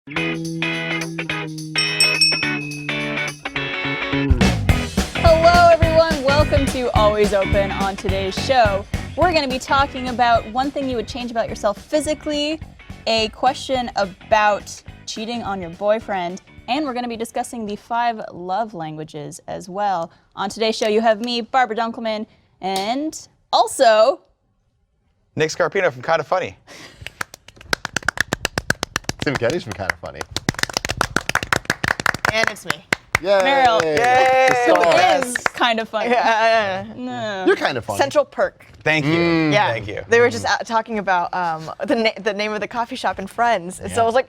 Hello everyone, welcome to Always Open. On today's show, we're going to be talking about one thing you would change about yourself physically, a question about cheating on your boyfriend, and we're going to be discussing the 5 love languages as well. On today's show, you have me, Barbara Dunkelman, and also... Nick Scarpino from Kinda Funny. Tim Getty's from Kinda Funny. And it's me. Yay! Meryl. Yay! Who is kind of funny. No. You're kind of funny. Central Perk. Thank you. Yeah. Thank you. They were just talking about the name of the coffee shop in Friends. And so I was like,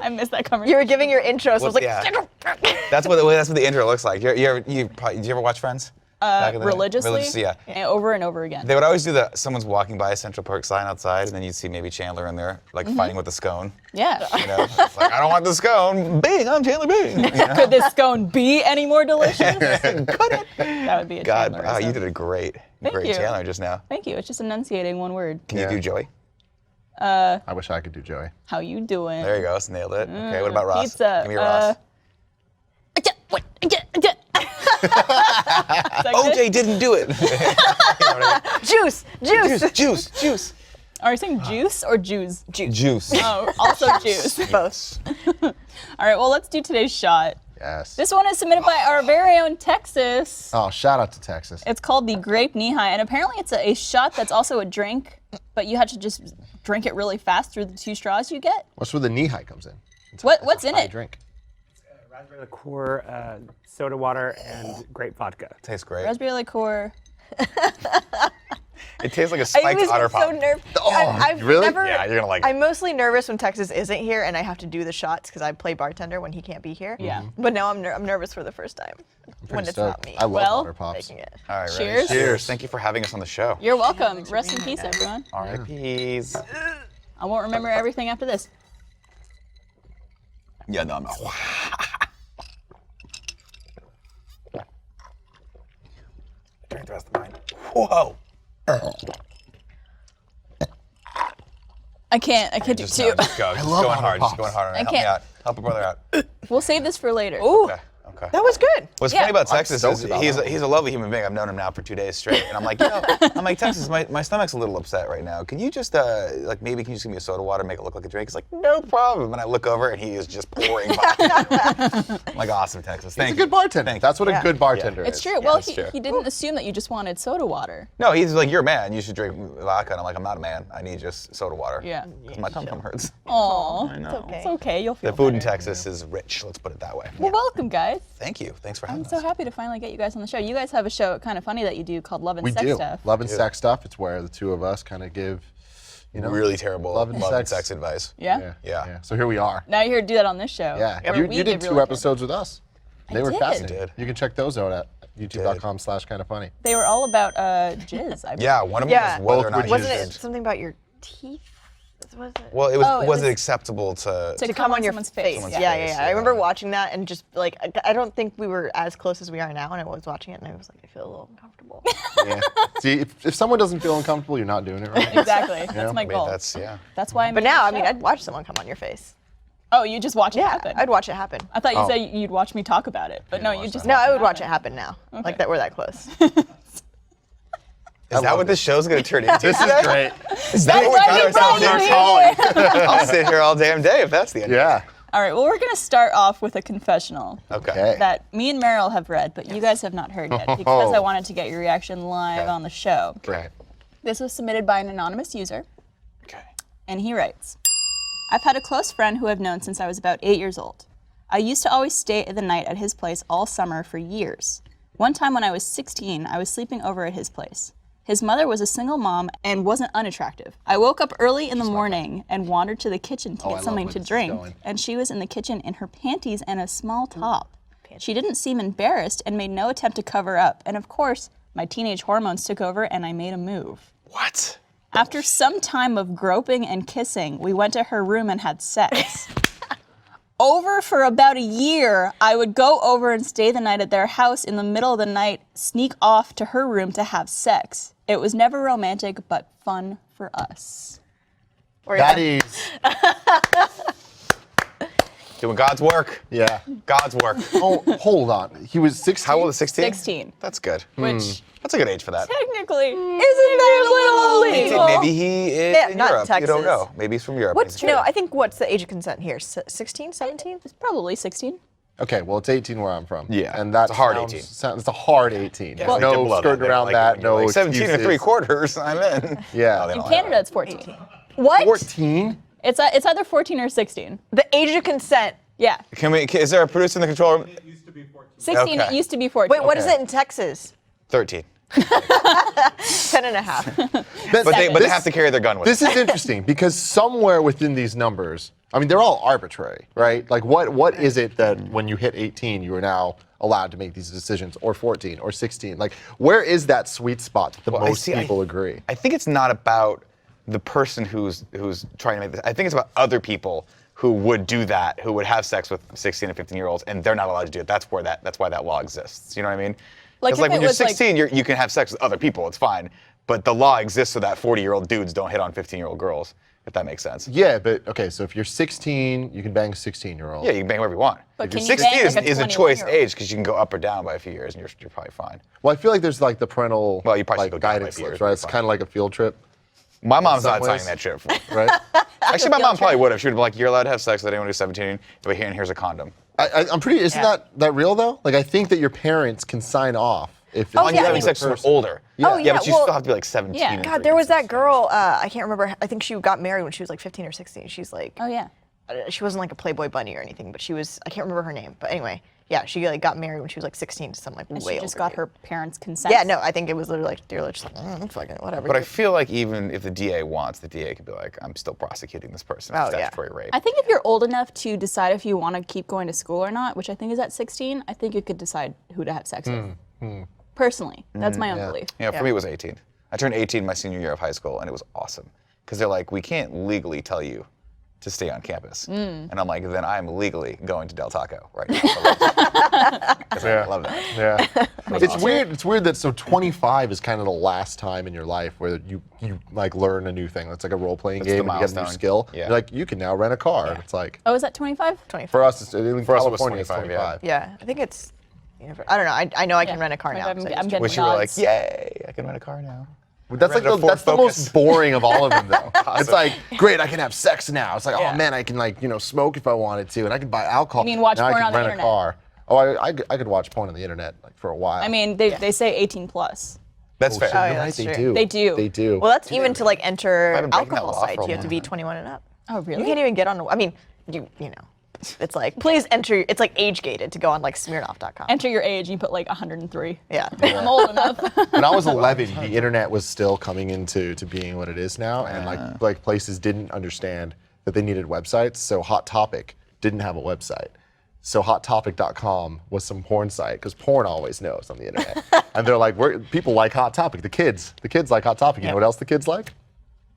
I missed that conversation. you were giving your intro, so I was like, Yeah. Central Perk. That's what the intro looks like. Did you ever watch Friends? Back in the day? Religiously? Yeah. And over and over again. They would always do someone's walking by a Central Perk sign outside, and then you'd see maybe Chandler in there, like fighting with the scone. Yeah. You know, it's like, I don't want the scone. Bing, I'm Chandler Bing. You know? Could this scone be any more delicious? That would be a God, Chandler. wow, you did a great you. Chandler just now. Thank you. It's just enunciating one word. Can you do Joey? I wish I could do Joey. How you doing? There you go, nailed it. Okay, what about Ross? Pizza. Give me Ross. OJ didn't do it. You know what I mean? Juice. Are you saying juice or Jews? Juice. Oh, also juice. Both. All right, well, let's do today's shot. Yes. This one is submitted by our very own Texas. Oh, shout out to Texas. It's called the Grape Knee High, and apparently it's a shot that's also a drink, but you have to just drink it really fast through the 2 straws you get. What's where the knee high comes in? What's in High it? drink. Raspberry liqueur, soda water, and grape vodka. Tastes great. Raspberry liqueur. It tastes like a spiked otter pop. so nervous. I've really? never. Yeah, you're gonna like it. I'm mostly nervous when Texas isn't here and I have to do the shots because I play bartender when he can't be here. Yeah. But now I'm nervous for the first time when it's not Stoked. me I love Well, water pops. making it. All right, ready? Cheers. Cheers. Thank you for having us on the show. You're welcome. Rest in peace, everyone. R.I.P.s. I won't remember everything after this. Yeah, no, I'm not. Drink the rest of mine. Whoa. I can't do Just, 2. no, just go. Just love going water hard. pops. Just going hard. I Help me can't. out. Help a brother out. We'll save this for later. Ooh, Okay. that was good. What's Yeah. funny about I'm Texas stoked is about he's that a lovely human being. I've known him now for 2 days straight, and I'm like, Texas, my stomach's a little upset right now. Can you just maybe can you just give me a soda water, make it look like a drink? He's like, no problem. And I look over, and he is just pouring vodka. I'm like, awesome, Texas. He's Thank a you. good bartender. Thank you. That's what Yeah. a good bartender is. It's true. Well, that's true. he didn't assume that you just wanted soda water. No, he's like, you're a man. You should drink vodka. And I'm like, I'm not a man. I need just soda water. Yeah. Because my tum hurts. Aw. I know. It's okay. You'll feel The food in better. Texas is rich. Let's put it that way. Well, welcome, guys. Thank you. Thanks for having I'm us. so happy to finally get you guys on the show. You guys have a show, Kinda Funny, that you do called Love and We Sex do. Stuff. Love and sex stuff. It's where the 2 of us kind of give, Really terrible love and sex. advice. Yeah? Yeah. So here we are. Now you're here to do that on this show. Yeah. Where You we did give 2 really episodes with us. They were did. fascinating. Did. You can check those out at youtube.com/kindafunny. They were all about jizz. I Yeah, one of them Yeah. was whether or Both not were he Wasn't should- it something about your teeth? Was it? Well, it Oh, it was was- it acceptable to to Come on your someone's face. face. Yeah, face, I yeah. remember watching that and just like I don't think we were as close as we are now, and I was watching it and I was like, I feel a little uncomfortable. Yeah. See, if someone doesn't feel uncomfortable, you're not doing it right. Exactly. That's my I mean, goal. that's That's why I'm But now, I mean, I'd watch someone come on your face. Oh, you just watch it Yeah, happen. I'd watch it happen. I thought you Oh. said you'd watch me talk about it, but no, you watch just that. No, watch I would watch it happen. happen now. Like that, we're that close. Is that love what this show's gonna turn into? This is great. Is that what we why got we ourselves brought into? you calling. I'll sit here all damn day if that's the end. Yeah. All right, well, we're going to start off with a confessional Okay. that me and Meryl have read, but you guys have not heard yet because I wanted to get your reaction live Okay. on the show. Right. This was submitted by an anonymous user, Okay. and he writes, I've had a close friend who I've known since I was about 8 years old. I used to always stay the night at his place all summer for years. One time when I was 16, I was sleeping over at his place. His mother was a single mom and wasn't unattractive. I woke up early in the morning and wandered to the kitchen to I get love something where to this is drink, going. and she was in the kitchen in her panties and a small top. She didn't seem embarrassed and made no attempt to cover up, and of course, my teenage hormones took over and I made a move. What? After some time of groping and kissing, we went to her room and had sex. Over for about a year, I would go over and stay the night at their house in the middle of the night, sneak off to her room to have sex. It was never romantic, but fun for us. Or That is. Doing God's work. Yeah. God's work. Oh, hold on. He was 16. How old is 16? 16. That's good. Which That's a good age for that. technically isn't that little illegal. Maybe he is Yeah, in not Europe. Texas. You don't know. Maybe he's from Europe. What's He's no? Jewish. I think what's the age of consent here? 16, 17? It's probably 16. Okay, well, it's 18 where I'm from. Yeah, And that's it's a hard 18. It's a hard 18. Yeah, There's like, get no below skirting that. around Like, that. when you're No like 17 and excuses. 3/4, I'm in. Yeah. No, they In don't Canada, have it's 14. What? 14? It's either 14 or 16. The age of consent. Yeah. Is there a producer in the control room? 16, Okay. it used to be 14. Wait, what is Okay. it in Texas? 13. 10 and a half. But they This- have to carry their gun with This them. is interesting because somewhere within these numbers, I mean, they're all arbitrary, right? Like, what is it that when you hit 18, you are now allowed to make these decisions, or 14, or 16? Like, where is that sweet spot that the Well, most people agree? I think it's not about the person who's trying to make this. I think it's about other people who would do that, who would have sex with 16 and 15-year-olds, and they're not allowed to do it. That's why that law exists. You know what I mean? Like, It's if like when it you're was, like- 16, you can have sex with other people. It's fine. But the law exists so that 40-year-old dudes don't hit on 15-year-old girls, if that makes sense. Yeah, but okay, so if you're 16, you can bang a 16-year-old. Yeah, you can bang whoever you want. But can you 16 bang, like, a is a choice 21-year-old? age because you can go up or down by a few years, and you're probably fine. Well, I feel like there's like the parental Well, you probably like should go down by guidance a few years, slips, right? but It's fine. kind of like a field trip, My mom's some not signing ways. that shit for me. right? Actually, my field mom probably trip. would have. She would be like, "You're allowed to have sex with anyone who's 17, but here's a condom." I'm pretty. Isn't Yeah. that real though? Like, I think that your parents can sign off if Oh, When yeah, you're I having mean- sex with someone older. Oh, Yeah, yeah, but you well- still have to be like 17. Yeah. and God, there was that 3 girl, I can't remember, I think she got married when she was like 15 or 16. She's like, Oh, yeah. she wasn't like a Playboy bunny or anything, but she was, I can't remember her name. But anyway, yeah, she like got married when she was like 16 to some like And way she just older got dude. her parents' consent. Yeah, no, I think it was literally like, they were just like, fucking whatever. But I feel like even if the DA wants, the DA could be like, "I'm still prosecuting this person for Oh, yeah. statutory rape." I think if you're old enough to decide if you want to keep going to school or not, which I think is at 16, I think you could decide who to have sex with. Personally, that's my own yeah. belief. Yeah, for me it was 18. I turned 18 my senior year of high school, and it was awesome because they're like, "We can't legally tell you to stay on campus," and I'm like, "Then I'm legally going to Del Taco right now." Because I love that. Yeah. It's weird. It's weird that 25 is kind of the last time in your life where you like learn a new thing. It's like a role playing It's the game and you get a new milestone. skill. Yeah. You're like, you can now rent a car. And it's like, Oh, is that 25? 25. for us, in For us, it was California, it's 25, 25. Yeah, I think it's, I don't know, I know I can Yeah. rent a car now. I'm 'cause I getting- just- I'm getting Wish you were like, nods. "Yay, I can rent a car now." That's like Rented a Ford that's the Focus. most boring of all of them, though. It's like, great, I can have sex now. It's like, Yeah. oh man, I can like smoke if I wanted to, and I can buy alcohol. You mean watch now porn I on can the rent internet? a car. Oh, I could watch porn on the internet like for a while. I mean, they say 18 plus. That's fair. Shit, you're yeah, right, that's they true. do. They do. They do. Well, that's even to like enter I've been breaking that alcohol law for sites. a You have to be long 21 and up. Oh, really? You can't even get on. I mean, you know, it's like please enter. It's like age gated to go on like Smirnoff.com. Enter your age, you put like 103. Yeah. I'm old enough. When I was 11, the internet was still coming into being what it is now, and like places didn't understand that they needed websites. So Hot Topic didn't have a website. So HotTopic.com was some porn site because porn always knows on the internet, and they're like, people like Hot Topic. The kids like Hot Topic. You know what else the kids like?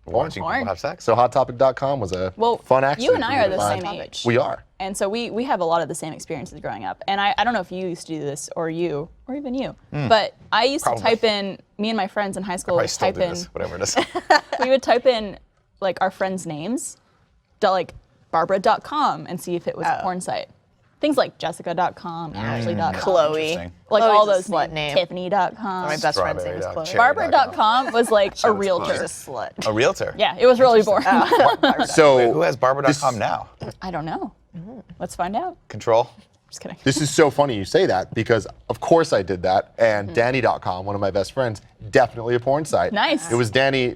Watching Porn. people have sex. So HotTopic.com was a Well, fun accident. you and for I me are to the find. same age. We are. And so we have a lot of the same experiences growing up. And I don't know if you used to do this or even you, but I used Probably. to type in, me and my friends in high school I would still type do in, this, whatever it is. we would type in like our friends' names, like Barbara.com and see if it was a porn site. Things like Jessica.com, Ashley.com. Chloe. Interesting. Like Chloe's all a those slut names. name. Tiffany.com. My best friend's name is Strawberry.com. Chloe. Cherry. Barbara.com was like a She's a realtor. slut. A realtor. Yeah, it was really boring. So Who has Barbara.com now? I don't know. Let's find out. Control. Just kidding. this is so funny you say that because of course I did that, and Danny.com, one of my best friends, definitely a porn site. Nice. It was Danny,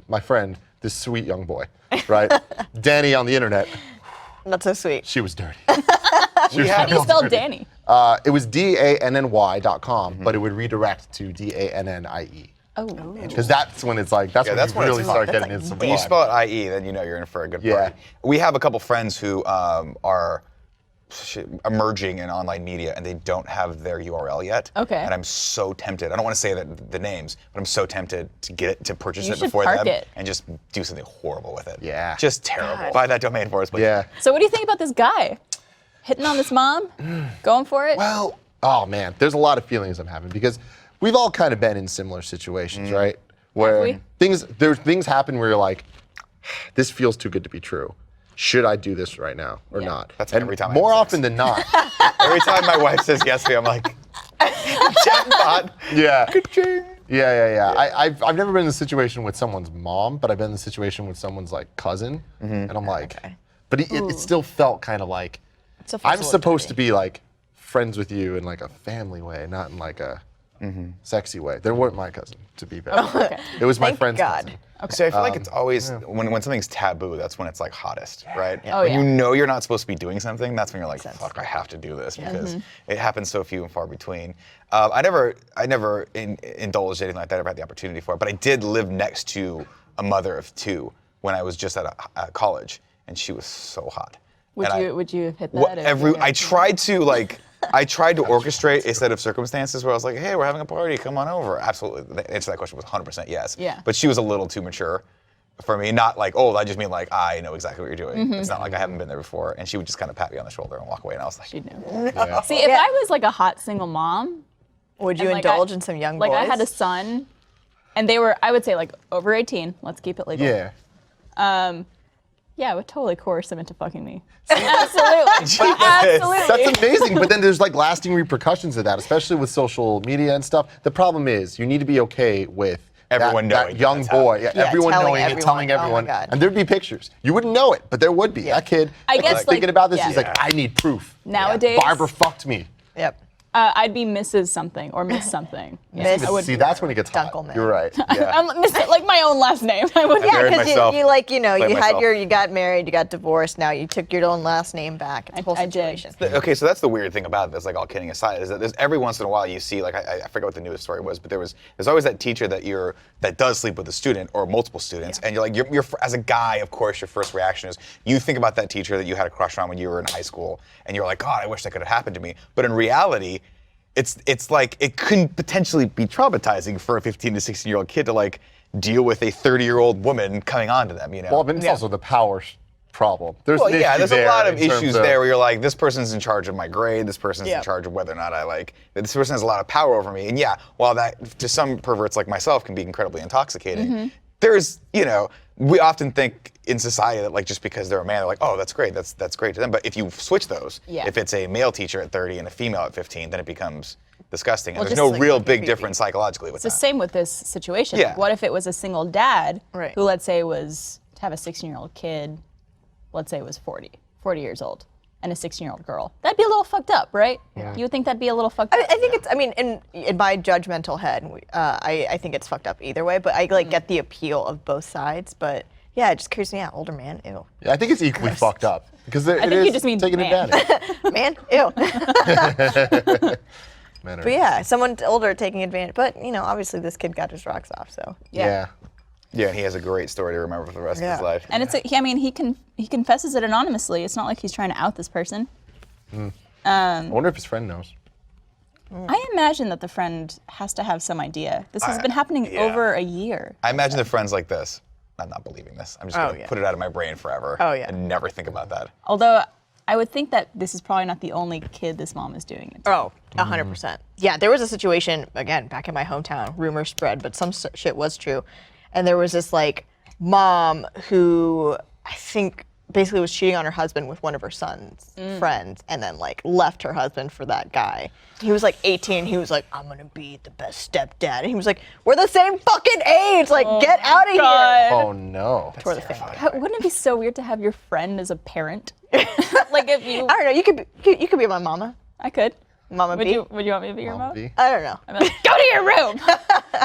my friend, this sweet young boy, right? Danny on the internet, That's so sweet. she was dirty. How do you spell Danny? It was DANNY.com, but it would redirect to DANNIE. Oh. Because that's when it's like, that's Yeah, when that's you when really it's start fun. getting into some When you fun. spell it IE, then you know you're in for a good Yeah. party. We have a couple friends who are emerging in online media and they don't have their URL yet. Okay. And I'm so tempted. I don't want to say the names, but I'm so tempted to get it, to purchase You it should before park them it. and just do something horrible with it. Yeah. Just terrible. Buy that domain for us, please. Yeah. So what do you think about this guy? Hitting on this mom? Going for it? Well, oh man, there's a lot of feelings I'm having because we've all kind of been in similar situations, right? Where we? things happen where you're like, this feels too good to be true. should I do this right now or not? That's and every time I more have often sex. than not. Every time my wife says yes to me, I'm like, jackpot. Yeah. Ka-ching. Yeah. I've never been in a situation with someone's mom, but I've been in a situation with someone's like cousin, and I'm like, but it still felt kind of like Still feels a I'm little supposed dirty. to be like friends with you in like a family way, not in like a sexy way. They weren't my cousin, to be fair. It was my Thank friend's God. cousin. So I feel like it's always when something's taboo, that's when it's like hottest, right? Oh, when yeah. you know you're not supposed to be doing something, that's when you're like, fuck, I have to do this because it happens so few and far between. I never indulged anything like that. I never had the opportunity for it, but I did live next to a mother of two when I was just at a college, and she was so hot. Would you have hit that? I tried to orchestrate a set of circumstances where I was like, hey, we're having a party, come on over. Absolutely. The answer to that question was 100% yes. Yeah. But she was a little too mature for me. Not like, oh, I just mean like, I know exactly what you're doing. It's not like I haven't been there before. And she would just kind of pat me on the shoulder and walk away. And I was like, She knew. See, if I was like a hot single mom, Would you and, like, indulge in some young like boys? I had a son, and they were, I would say like over 18. Let's keep it legal. Yeah. Yeah, I would totally coerce them into fucking me. Absolutely. Absolutely. That's amazing, but then there's like lasting repercussions of that, especially with social media and stuff. The problem is you need to be okay with Everyone knowing that young that's boy, happening. everyone telling knowing it, telling everyone. Oh my everyone, God. and there'd be pictures. You wouldn't know it, but there would be. That kid, I that guess, kid's thinking like, about this. yeah. He's like, I need proof. Nowadays, Barbara fucked me. Yep. I'd be Mrs. something or Miss something. Yeah, Miss- I would. See, that's when it gets hot. Dunkelman. You're right. Yeah. I'm Mr. like my own last name. I would. Yeah, married because myself. you like, you Played had myself. you got married, you got divorced, now you took your own last name back. It's a whole I did. situation. Okay, so that's the weird thing about this, like all kidding aside, is that there's every once in a while you see, like I forget what the newest story was, but there's always that teacher that does sleep with a student or multiple students, and you're like, you're as a guy, of course, your first reaction is you think about that teacher that you had a crush on when you were in high school, and you're like, God, I wish that could have happened to me. But in reality, it's like it couldn't potentially be traumatizing for a 15 to 16-year-old kid to like deal with a 30-year-old woman coming on to them, you know? Well, but it's also the power problem. There's Well, an yeah, issue there's a there lot of in terms issues there where you're like, this person's in charge of my grade, this person's in charge of whether or not this person has a lot of power over me. And yeah, while that to some perverts like myself can be incredibly intoxicating, there's, we often think in society that like just because they're a man, they're like, oh, that's great, that's great to them. But if you switch those, if it's a male teacher at 30 and a female at 15, then it becomes disgusting. And Well, there's just no like real fucking big creepy. difference psychologically with It's the that. same with this situation. Yeah. Like, what if it was a single dad Right. who, let's say, was to have a 16-year-old kid, let's say was 40 years old, and a 16-year-old girl? That'd be a little fucked up, right? You would think that'd be a little fucked up. I think it's, in my judgmental head, I think it's fucked up either way, but I like get the appeal of both sides. But yeah, it just creeps me out. Older man, ew. Yeah, I think it's equally fucked up because it think is you just mean taking man. advantage. Man, ew. Men are- But yeah, someone older taking advantage. But, obviously this kid got his rocks off, so. Yeah. Yeah, and he has a great story to remember for the rest of his Yeah. life. And he confesses it anonymously. It's not like he's trying to out this person. I wonder if his friend knows. I imagine that the friend has to have some idea. This has been happening yeah. over a year. I imagine the friends like this. I'm not believing this. I'm just going to put it out of my brain forever and never think about that. Although I would think that this is probably not the only kid this mom is doing it to. Oh, 100%. Yeah, there was a situation, again, back in my hometown, rumor spread, but some shit was true. And there was this, like, mom who I think basically was cheating on her husband with one of her son's friends and then, like, left her husband for that guy. He was, like, 18. He was like, I'm going to be the best stepdad. And he was like, we're the same fucking age. Like, get out of here. God. Oh no. Tore the thing. Wouldn't it be so weird to have your friend as a parent? Like if you, I don't know. You could be my mama. I could. Mama Would B. you want me to be your mom? V. I don't know. I'm like, go to your room.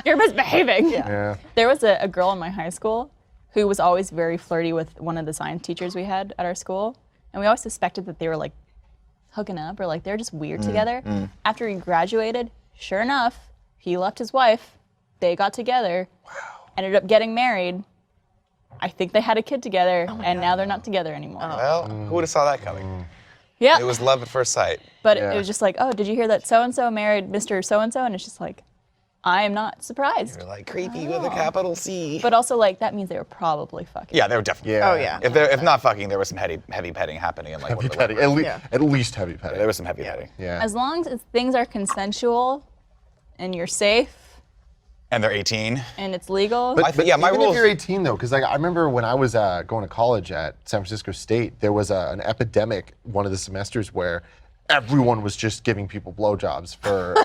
You're misbehaving. Yeah. There was a girl in my high school who was always very flirty with one of the science teachers we had at our school. And we always suspected that they were like hooking up or like they're just weird together. After he graduated, sure enough, he left his wife. They got together, ended up getting married. I think they had a kid together, and now they're not together anymore. Well, who would have saw that coming? Yeah. It was love at first sight. But Yeah. it was just like, oh, did you hear that so-and-so married Mr. So-and-so? And it's just like, I am not surprised. You're like creepy with a capital C. But also, like, that means they were probably fucking. Yeah, they were definitely. Yeah. Oh, yeah. If not fucking, there was some heavy petting happening in like one Heavy of the petting. rooms. At least heavy petting. There was some heavy petting. Yeah. As long as things are consensual and you're safe, And they're 18. And it's legal. But yeah, my even rules. if you're 18 though, because I remember when I was going to college at San Francisco State, there was an epidemic one of the semesters where everyone was just giving people blowjobs for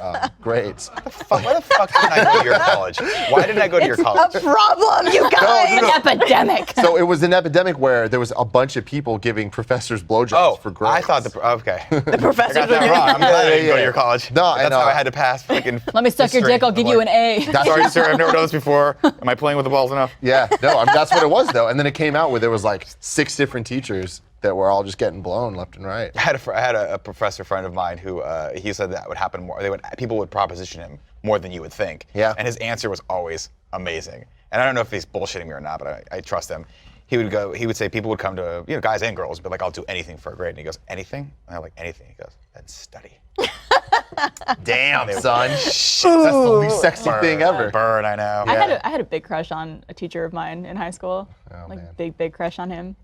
grades. Why the fuck didn't I go to your college? Why didn't I go to your college? A problem, you guys. An epidemic. So it was an epidemic where there was a bunch of people giving professors blowjobs Oh, for grades. I thought okay. The professors I were got that giving wrong. I'm glad I didn't go to yeah. your college. No, I That's know. how I had to pass fucking. Let me suck your history. dick. I'll I'm give like, you an A. Sorry, sir. I've never done this before. Am I playing with the balls enough? Yeah, no, I mean, that's what it was though. And then it came out where there was like 6 different teachers that were all just getting blown left and right. I had a professor friend of mine who he said that would happen more. People would proposition him more than you would think. Yeah. And his answer was always amazing. And I don't know if he's bullshitting me or not, but I trust him. He would say people would come to, guys and girls, but like, I'll do anything for a grade. And he goes, anything? And I'm like, anything. He goes, then study. Damn, son. That's the least sexy thing ever. Burn, I know. I had a big crush on a teacher of mine in high school. Oh, like man. big crush on him.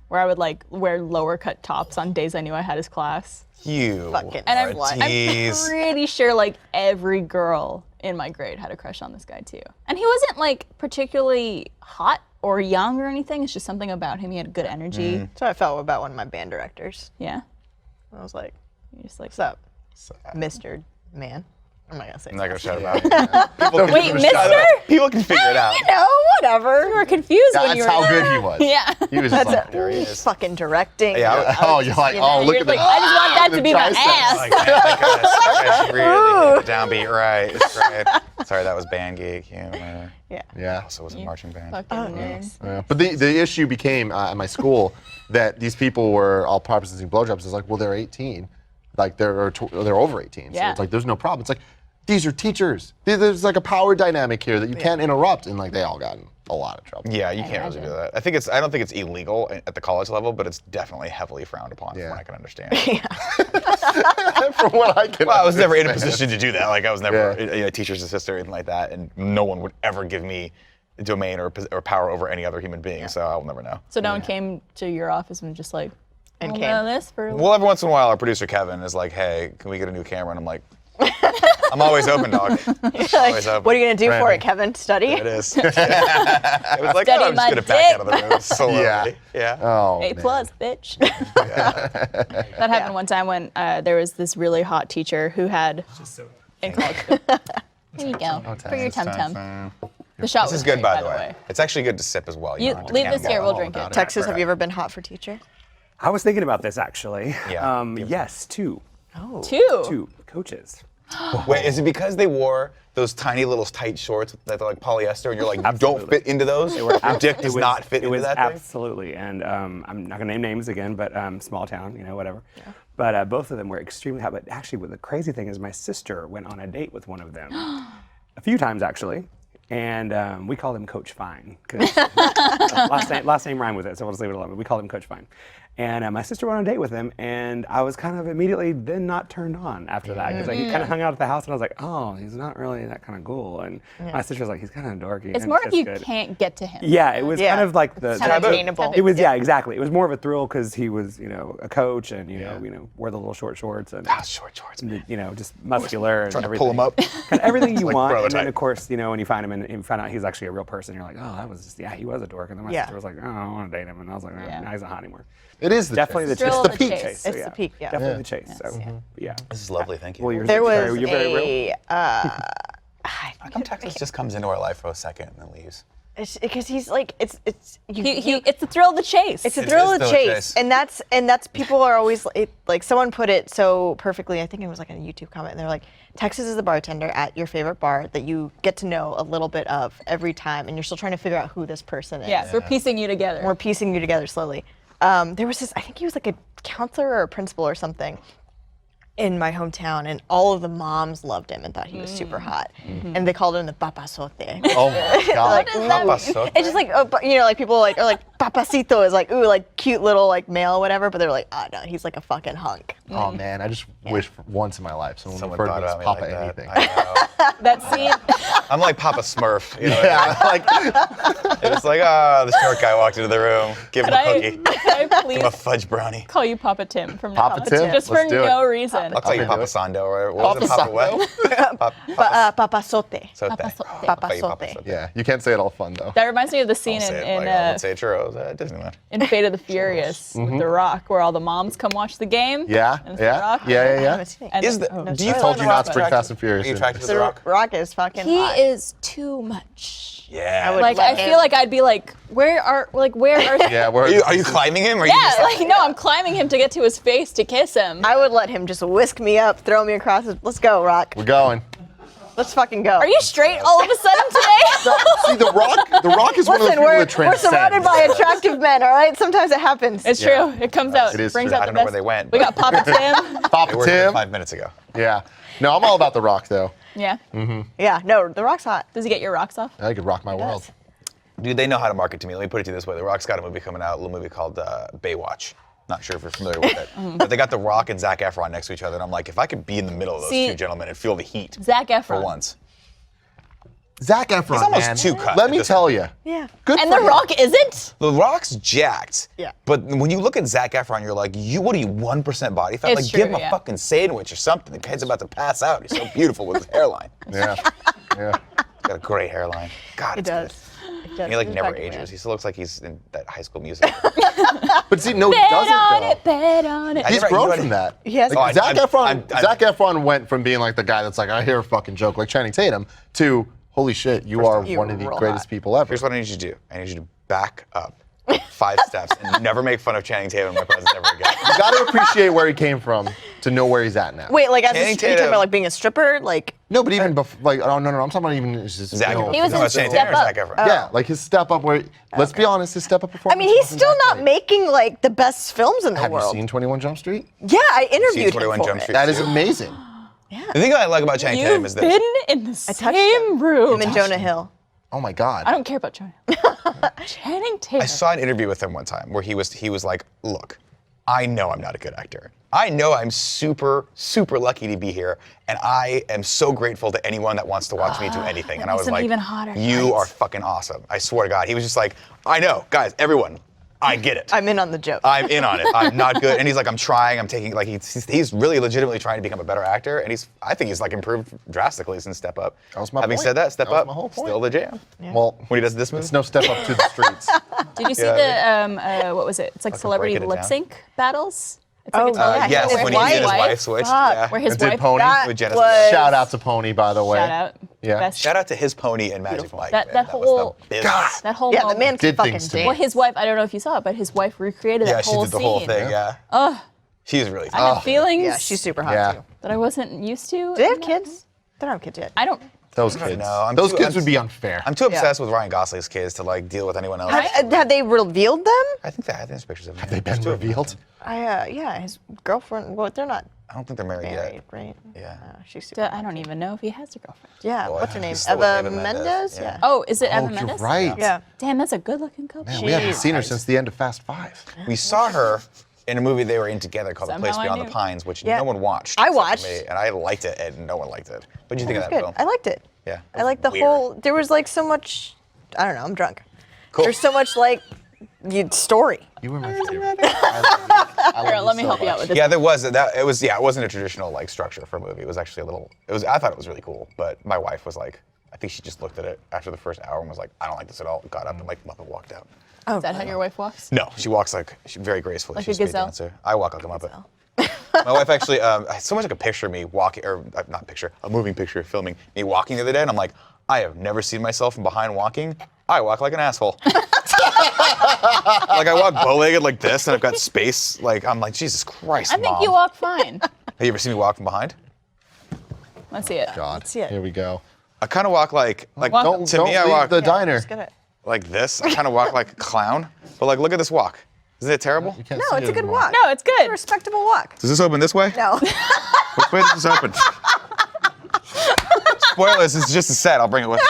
Where I would like wear lower cut tops on days I knew I had his class. You Fucking And are slut. a I'm tease. pretty sure like every girl in my grade had a crush on this guy too. And he wasn't like particularly hot or young or anything. It's just something about him. He had good energy. That's how I felt about one of my band directors. Yeah. I was like, You're just like, what's up, Mr. Man? I'm not gonna say I'm not gonna that. shout him out. People can- Wait, mister? People can figure it out. No, whatever. You were confused when That's you were how good he was. Yeah. He was That's fucking There he it. is. Fucking directing. Yeah, Oh, you're like, you know, oh, look You're at the like, I just want that to the be my triceps. ass. Like, man, that guy's really hit the downbeat right. It's great. Sorry, that was band geek. Yeah. Also was a marching band. Fucking nerd. Yeah. But the issue became at my school that these people were all propositioning blowjobs. It's like, well, they're 18, like they're over 18. So Yeah. it's like there's no problem. It's like these are teachers. There's like a power dynamic here that you can't interrupt, and like they all got in a lot of trouble. Yeah, you can't really do that. I don't think it's illegal at the college level, but it's definitely heavily frowned upon from Yeah. what I can understand. From what I can. Well, I was never in a understand. position to do that. Like I was never Yeah. a teacher's assistant or anything like that, and no one would ever give me domain or power over any other human being. So I'll never know. So no one came to your office and just like, And "I'll came. know this for Well, every once in a while, our producer Kevin is like, "Hey, can we get a new camera?" And I'm like, "I'm always open, dog. Always open." What are you gonna do for Right. it, Kevin? Study? It is. It was like, Study I'm just my gonna back out of the room slowly. Yeah. Yeah. Oh, A man. plus, bitch. That happened one time when there was this really hot teacher who had in college. Here you go for your tum tum. The shot This was is good, great, by the way. It's actually good to sip as well. You don't have to leave this cannonball here. We'll all drink about it. Texas, have you ever been hot for teacher? I was thinking about this actually. Yeah. Yes, two Two. coaches. Wait, is it because they wore those tiny little tight shorts that are like polyester, and you're like, you don't Absolutely. fit into those? Your dick does not fit into that thing? Absolutely, and I'm not gonna name names again, but small town, whatever. But both of them were extremely hot. But actually, the crazy thing is, my sister went on a date with one of them a few times actually, and we called him Coach Fine because last name rhymed with it, so we'll just leave it alone. But we called him Coach Fine. And my sister went on a date with him, and I was kind of immediately then not turned on after that because he kind of hung out at the house, and I was like, oh, he's not really that kind of cool. And my sister was like, he's kind of dorky. It's and more like that's you good. can't get to him. Yeah, it was Yeah. kind of like the Unattainable. it was exactly. It was more of a thrill because he was a coach and wore the little short shorts and Short shorts. just muscular and Trying to everything. pull him up. Kind of everything you Like want. And then prototype. of course when you find him and you find out he's actually a real person, you're like, oh, that was he was a dork. And then my Yeah. sister was like, oh, I want to date him, and I was like, Yeah. nah, he's not hot anymore. It is the Definitely chase. the chase. Thrill It's of the the peak. chase. It's the peak, yeah. Definitely the chase. So yeah. This is lovely, thank you. Well, you're There was you're very real. a. How come Texas just comes into our life for a second and then leaves? Because he's like it's It's the thrill of the chase. It's a It thrill is of the thrill of chase, chase. and that's people are always like someone put it so perfectly. I think it was like a YouTube comment, and they're like, Texas is the bartender at your favorite bar that you get to know a little bit of every time, and you're still trying to figure out who this person is. yeah, we're piecing you together. We're piecing you together slowly. There was this, I think he was like a counselor or a principal or something in my hometown, and all of the moms loved him and thought he was super hot, and they called him the papasote. Oh my God. Like, Papasote? it's just like like people are like Papacito is like, ooh, like cute little like male or whatever, but they're like, oh no, he's like a fucking hunk. Oh man, I just wish for once in my life someone Someone referred to thought me as about me Papa like that. anything. I know. That scene. I'm like Papa Smurf. You know? Yeah, like It's like, the short guy walked into the room. Give him Can a I, cookie. can I please Give him a fudge brownie. call you Papa Tim from now Papa on? Tim? Just for Let's do it. no reason. I'll call you do Papa it. Sando, or what was it? Papa Papa what? Papasote. Sote. Papasote. I'll call you Papa Papasote. Sote. yeah, you can't say it all fun though. That reminds me of the scene I'll say it in like I would say churros at Disneyland. in Fate of the Furious with The Rock, where all the moms come watch the game. Yeah, And it's The yeah, Rock. yeah, I yeah. haven't seen it. And Is the, oh, do you I find told you The not Rock to bring Fast and attractive? Furious Are you in. attracted to The The Rock? Rock is fucking he hot. is too much. Yeah. I would Like let I him. feel like I'd be like, where are Yeah, Are we're you climbing him? Or Yeah, you just like no, I'm climbing him to get to his face to kiss him. I would let him just whisk me up, throw me across. Let's go, Rock. we're going. Let's fucking go. Are you straight all of a sudden today? See, The Rock is one of those Listen, people we're that transcends. surrounded by attractive men, all right? Sometimes it happens. It's Yeah. true. It comes out. It is brings true. out I the don't know best. where they went, We but- got Papa Tim. They Papa were here Tim. 5 minutes ago. Yeah. No, I'm all about The Rock though. Yeah. Yeah, no, The Rock's hot. Does he get your rocks off? I could rock my world. Dude, they know how to market to me. Let me put it to you this way. The Rock's got a movie coming out, a little movie called Baywatch. Not sure if you're familiar with it. But they got The Rock and Zac Efron next to each other, and I'm like, if I could be in the middle of those See, two gentlemen and feel the heat Zac Efron. for once. Zac Efron, He's almost man. too cut Let at me this tell point. you. Yeah. Good And for The him. Rock isn't? The Rock's jacked. Yeah. But when you look at Zac Efron, you're like, what are you, 1% body fat? It's Like, true, give him yeah. a fucking sandwich or something. The kid's about to pass out. He's so beautiful with his hairline. Yeah. Yeah. He's got a great hairline. God, It it's does. good. It does. He like He's a never fucking ages. man. He still looks like he's in that High School Music. But see, no, he Bet doesn't on though. it, bet on it. I He's never- grown you from that. He has- Like, Oh, Zac Efron went from being like the guy that's like, I hear a fucking joke like Channing Tatum to, holy shit, you are you one of the real greatest hot. people ever. Here's what I need you to do. I need you to back up 5 steps and never make fun of Channing Tatum in my presence ever again. You got to appreciate where he came from to know where he's at now. Wait, like, as Channing are you talking Tatum. about like being a stripper? Like, No, but even before, like, oh, no, I'm talking about even just, Zac Efron. He was No, in it's Channing Step Tatum or Up. Zac Efron? Yeah, like his step up where, let's be honest, his step up I performance. mean, he's wasn't still that not great. making like the best films in the Have world. you seen 21 Jump Street? Yeah, I interviewed him 21 for Jump it. Street. That is amazing. The thing I like about Channing Tatum is You've this. been in the touched same him. room. Him and Jonah Hill. Oh my God. I don't care about Jonah. Channing Tatum. I saw an interview with him one time where he was like, look, I know I'm not a good actor. I know I'm super, super lucky to be here, and I am so grateful to anyone that wants to watch me do anything. that And I makes was him like, even hotter. you Right. are fucking awesome. I swear to God. He was just like, I know, guys, everyone, I get it. I'm in on the joke. I'm in on it. I'm not good. And he's like, I'm trying. I'm taking, like, he's really legitimately trying to become a better actor. And I think he's like improved drastically since Step Up. That was my Having point. said that, Step That was Up, my whole point. still the jam. Well, When he does this movie. it's no step up to the streets. Did you see Yeah. the what was it? It's like Fucking celebrity breaking it lip down. sync battles. It's Oh, like a yeah, television yes, show his when where he and his wife- wife switched. Fuck. Yeah. where his And did wife Pony. That With Jennifer. was Shout out to Pony, by the way. shout out. Yeah. Best. Shout out to his pony and Magic Mike. That- man. that was whole- the business. That whole Yeah, the moment. man can Did fucking things to me. dance. Well, his wife, I don't know if you saw it, but his wife recreated Yeah, that she whole did the whole scene. thing. Yeah. She's really. I have feelings Yeah, she's super hot Yeah. too. that I wasn't used to. Do they have kids? They don't have kids yet. I don't. Those kids. know. I'm Those too- kids I'm- would be unfair. I'm too obsessed with Ryan Gosling's kids to like deal with anyone else. Have they revealed them? I think there's pictures of them. They've been revealed. Yeah, his girlfriend. Well, they're not I don't think they're married married, yet. right? Yeah. She's super. I don't even know if he has a girlfriend. Yeah, Well, what's her name? he's still with Eva Eva Mendes? Mendes, Yeah. yeah. Oh, is it Oh, Eva you're Mendes? right. Yeah. Damn, that's a good-looking couple. Man, we haven't Jeez. seen her since the end of Fast 5. We saw her in a movie they were in together called Somehow The Place I Beyond knew. the Pines, which Yeah. no one watched. I except for watched. me, and I liked it, and no one liked it. What did you think It was of that good. film? I liked it. Yeah. I liked the Weird. whole. There was like so much. I don't know. I'm drunk. Cool. There's so much like story. You were my favorite. I love Here, let you me so help you out much. with this. Yeah, there was that. It was it wasn't a traditional like structure for a movie. It was actually a little. It was. I thought it was really cool, but my wife was like, I think she just looked at it after the first hour and was like, I don't like this at all. Got up and like Muppet walked out. Oh, Is that how your wife walks? No, she walks like very gracefully. Like She's a a great gazelle? dancer. I walk like a Muppet. My wife actually, so much like a picture of me walking, or not picture, a moving picture filming me walking the other day, and I'm like, I have never seen myself from behind walking. I walk like an asshole. Like I walk bow-legged like this, and I've got space. Like I'm like, Jesus Christ, I think Mom. you walk fine. Have you ever seen me walk from behind? Let's see it. God, see it. here we go. I kind of walk like Walk- Don't, to don't me, I leave walk the diner. Just get it. like this. I kind of walk like a clown, but like look at this walk. Isn't it terrible? You can't No, see it's it a good anymore. walk. No, it's It's good. a respectable walk. Does this open this way? No. Which way does this open? Spoilers, it's just a set. I'll bring it with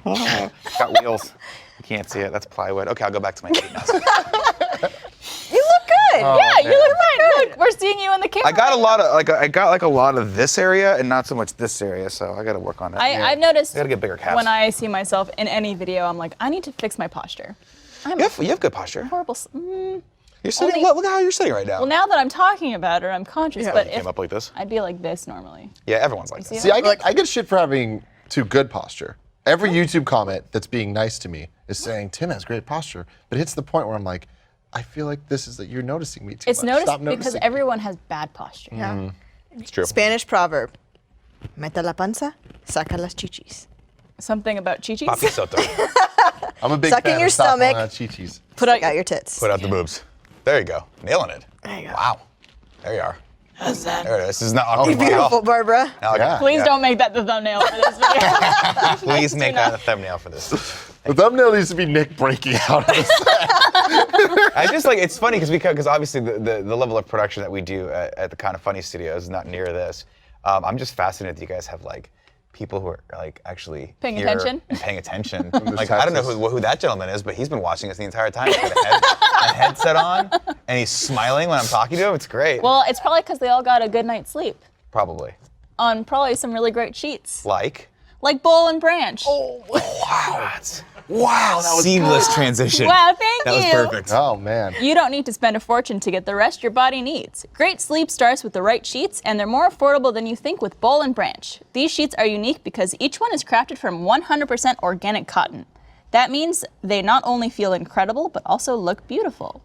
me. Got wheels. You can't see it. That's plywood. Okay, I'll go back to my seat now. You look good. Yeah, you look fine. Look, we're seeing you on the camera. I got a lot of a lot of this area and not so much this area, so I got to work on that. I've noticed I got to get bigger calves. when I see myself in any video, I'm like, I need to fix my posture. I'm you have good posture. horrible. You're sitting. Look at how you're sitting right now. Well, now that I'm talking about it, I'm conscious. But You came up like this. I'd be like this normally. Yeah, everyone's like this. See, I get shit for having too good posture. Every YouTube comment that's being nice to me is saying Tim has great posture, but it hits the point where I'm like, I feel like this is that you're noticing me too It's much. noticed Stop because noticing me. everyone has bad posture. Yeah. It's true. Spanish proverb. Mete la panza, saca las chichis. Something about chichis. Papi Soto. I'm a big Suck in fan your of stopping stomach. on Chi-Chis. Put Stick out out your tits. Put out the boobs. There you go. Nailing it. There you go. Wow. There you are. How's that? There it is. This is not awkward at Beautiful, all. Barbara. Now, Yeah. Please don't make that the thumbnail for this video. Please make that a thumbnail for this. The thumbnail needs to be Nick breaking out of his I just like it's funny because obviously the level of production that we do at the Kind of Funny Studios is not near this. I'm just fascinated that you guys have like people who are like actually Paying here attention? and paying attention. Like I don't know who that gentleman is, but he's been watching us the entire time. He's got a headset on and he's smiling when I'm talking to him. It's great. Well, it's probably because they all got a good night's sleep Probably. on probably some really great sheets, Like. like Bowl and Branch. Wow, that was seamless transition. Wow, thank That was you. perfect. Oh man. You don't need to spend a fortune to get the rest your body needs. Great sleep starts with the right sheets, and they're more affordable than you think with Bowl and Branch. These sheets are unique because each one is crafted from 100% organic cotton. That means they not only feel incredible, but also look beautiful.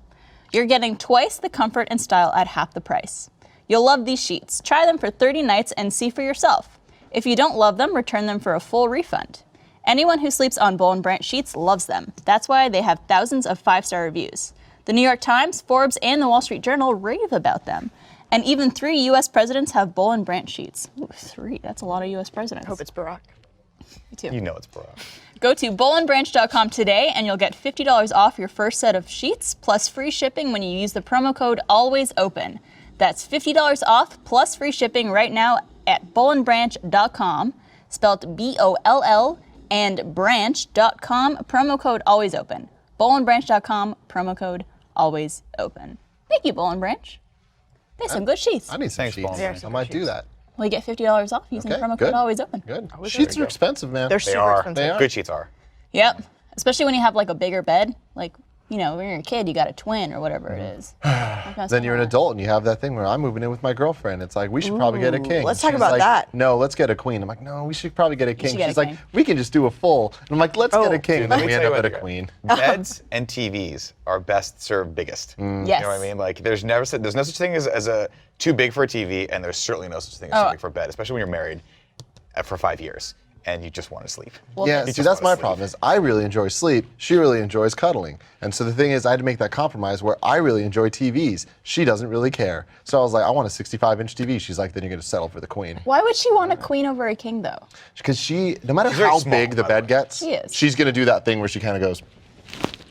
You're getting twice the comfort and style at half the price. You'll love these sheets. Try them for 30 nights and see for yourself. If you don't love them, return them for a full refund. Anyone who sleeps on Bowl and Branch sheets loves them. That's why they have thousands of 5-star reviews. The New York Times, Forbes, and the Wall Street Journal rave about them. And even 3 U.S. presidents have Bowl and Branch sheets. Ooh, 3, that's a lot of U.S. presidents. Hope it's Barack. Me too. You know it's bro. Go to bowlandbranch.com today and you'll get $50 off your first set of sheets plus free shipping when you use the promo code ALWAYSOPEN. That's $50 off plus free shipping right now at bowlandbranch.com, spelled B-O-L-L and branch.com, promo code ALWAYSOPEN. bowlandbranch.com, promo code ALWAYSOPEN. Thank you, Bowl and Branch. They have some good sheets. I need some Thanks, sheets. Paul. Yeah, I might do that. Well, you get $50 off using Okay, the promo good. code ALWAYSOPEN. Good. Sheets are expensive, man. They're They super are. expensive. They are. Good sheets are. Yep. Especially when you have like a bigger bed. Like, you know, when you're a kid, you got a twin or whatever it is. Then you're an adult and you have that thing where I'm moving in with my girlfriend. It's like, we should probably get a king. let's talk She's about like, that. No, let's get a queen. I'm like, no, we should probably get a king. should get She's a like, king. we can just do a full. And I'm like, let's get a king. And Let then me we tell end you up at what, a queen. Beds and TVs are best served biggest. Yes. You know what I mean? Like there's no such thing as a too big for a TV, and there's certainly no such thing as too big for a bed, especially when you're married for 5 years and you just want to sleep. Yeah, You see, just that's wanna my sleep. problem is I really enjoy sleep. She really enjoys cuddling. And so the thing is, I had to make that compromise where I really enjoy TVs. She doesn't really care. So I was like, I want a 65-inch TV. She's like, then you're going to settle for the queen. Why would she want a queen over a king, though? Because she, no matter very how small, big the by the bed way. gets, She is. she's going to do that thing where she kind of goes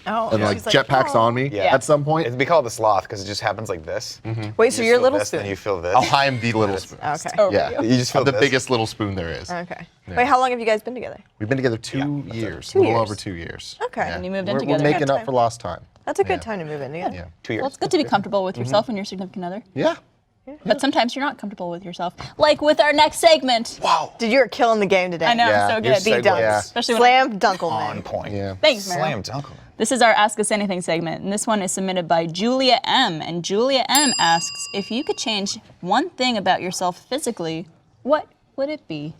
Oh, and like she's jetpacks "Oh." on me Yeah. at some point. We call it the sloth because it just happens like this. Wait, so You you're feel little this, spoon. then you feel this. Oh, I'm the little spoon. Okay. Over Yeah, you. You just feel I'm the this. biggest little spoon there is. Okay. Wait, how long have you guys been together? We've been together 2 years, a 2 little years. over 2 years. Okay. And you moved in we're, together. We're making Good up for lost time. That's a good time to move in together. Yeah. 2 years. Well, it's good to be comfortable with yourself and your significant other. Yeah. But sometimes you're not comfortable with yourself. Like with our next segment. Wow. Dude, you're killing the game today. I know, Yeah, so your good. segue Dunks. Yeah. Especially when Slam Dunkelman. On point. Yeah. Thanks, Meryl. Slam dunk. This is our Ask Us Anything segment, and this one is submitted by Julia M. And Julia M. asks, if you could change one thing about yourself physically, what would it be?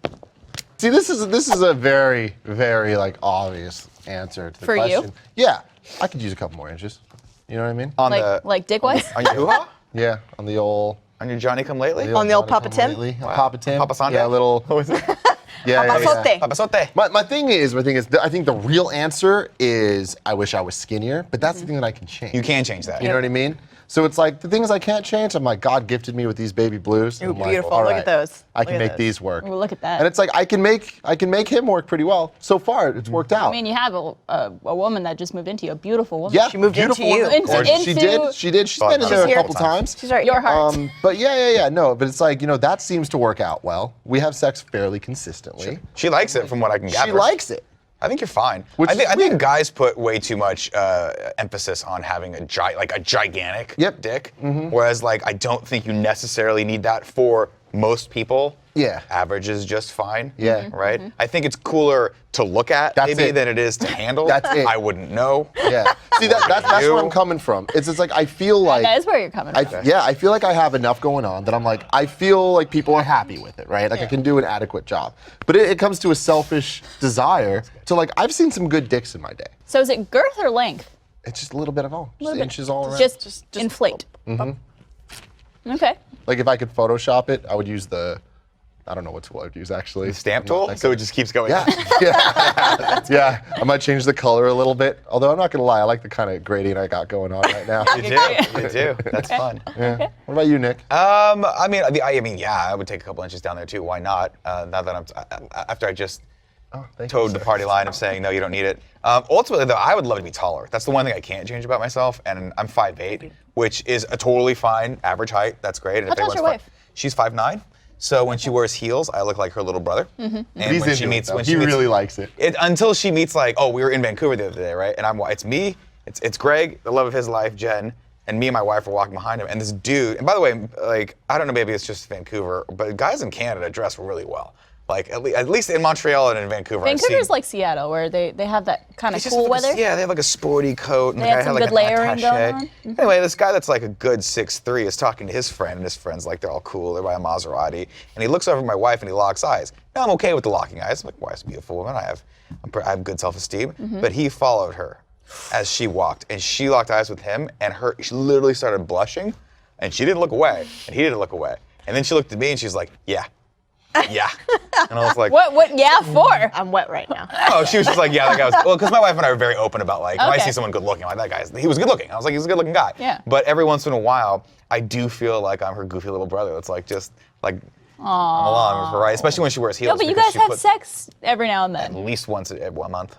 See, this is a very, very like obvious answer to the For you? question. Yeah, I could use a couple more inches. You know what I mean? On Like dick-wise? on your hoo-ha? Yeah, on the old. On your Johnny Come Lately? On the old Johnny Papa Come Tim? Lately. Papa Tim. Papa Sunday? Yeah, a little. What was it? Yeah, yeah, yeah. Papazote. Papazote. My thing is, I think the real answer is I wish I was skinnier, but that's the thing that I can change. You can change that. You know what I mean? So it's like the things I can't change. I'm like, God gifted me with these baby blues. Ooh, I'm like, beautiful. all Look right, at those. I Look can at make those. these work. Ooh, look at that. And it's like I can make him work pretty well. So far, it's worked out. I mean, you have a woman that just moved into you, a beautiful woman. yeah, She moved into beautiful you. woman. Into- Gorgeous. She into- did. She's been in She's there a here. couple times. She's right Your here. heart. But yeah, no. But it's like, that seems to work out well. We have sex fairly consistently. She likes it from what I can gather. She likes it. I think you're fine. Which I is think weird. guys put way too much emphasis on having a gigantic dick, whereas like I don't think you necessarily need that for most people. Yeah. Average is just fine. Yeah. Right? I think it's cooler to look at That's maybe it. than it is to handle. That's it. I wouldn't know. Yeah. See, that's where I'm coming from. It's just like I feel like That is where you're coming from. I feel like I have enough going on that I'm like, I feel like people are happy with it, right? Like I can do an adequate job. But it comes to a selfish desire to like, I've seen some good dicks in my day. So is it girth or length? It's just a little bit of all, just Little bit. inches all around. Just inflate. Okay. Like if I could Photoshop it, I would use I don't know what tool I would use actually. Stamp tool, so it just keeps going. Yeah, yeah. I might change the color a little bit. Although I'm not gonna lie, I like the kind of gradient I got going on right now. You do. That's fun. Yeah. What about you, Nick? I mean, yeah, I would take a couple inches down there too. Why not? Now that after I just Thank towed you, the party line of saying no, you don't need it. Ultimately, though, I would love to be taller. That's the one thing I can't change about myself, and I'm 5'8", which is a totally fine average height. That's great. And How tall's your wife? She's 5'9". So when she wears heels, I look like her little brother. And He's when into she it, meets, though. when He she meets, really likes it. until she meets we were in Vancouver the other day, right? And it's me, it's Greg, the love of his life, Jen, and me and my wife are walking behind him. And this dude, and by the way, like I don't know, maybe it's just Vancouver, but guys in Canada dress really well. Like at least in Montreal and in Vancouver. Vancouver's like Seattle, where they have that kind of It's just cool like weather. yeah, they have like a sporty coat, and They the guy had some had like good an layering attaché. going on. Anyway, this guy that's like a good 6'3" is talking to his friend, and his friend's like they're all cool. They're by a Maserati, and he looks over at my wife and he locks eyes. Now I'm okay with the locking eyes. My wife's a beautiful woman. I have good self-esteem, but he followed her as she walked, and she locked eyes with him, and she literally started blushing, and she didn't look away, and he didn't look away, and then she looked at me and she's like, yeah. Yeah. And I was like, What? Yeah, for? I'm wet right now. oh, she was just like, yeah, that guy was, well, because my wife and I are very open about when I Okay. see someone good looking, I'm like, he was good looking. I was like, he's a good looking guy. Yeah. But every once in a while, I do feel like I'm her goofy little brother. It's like, just like, I'm along with her, right? Especially when she wears heels. No, but you because guys she have puts sex every now and At then. least once a month.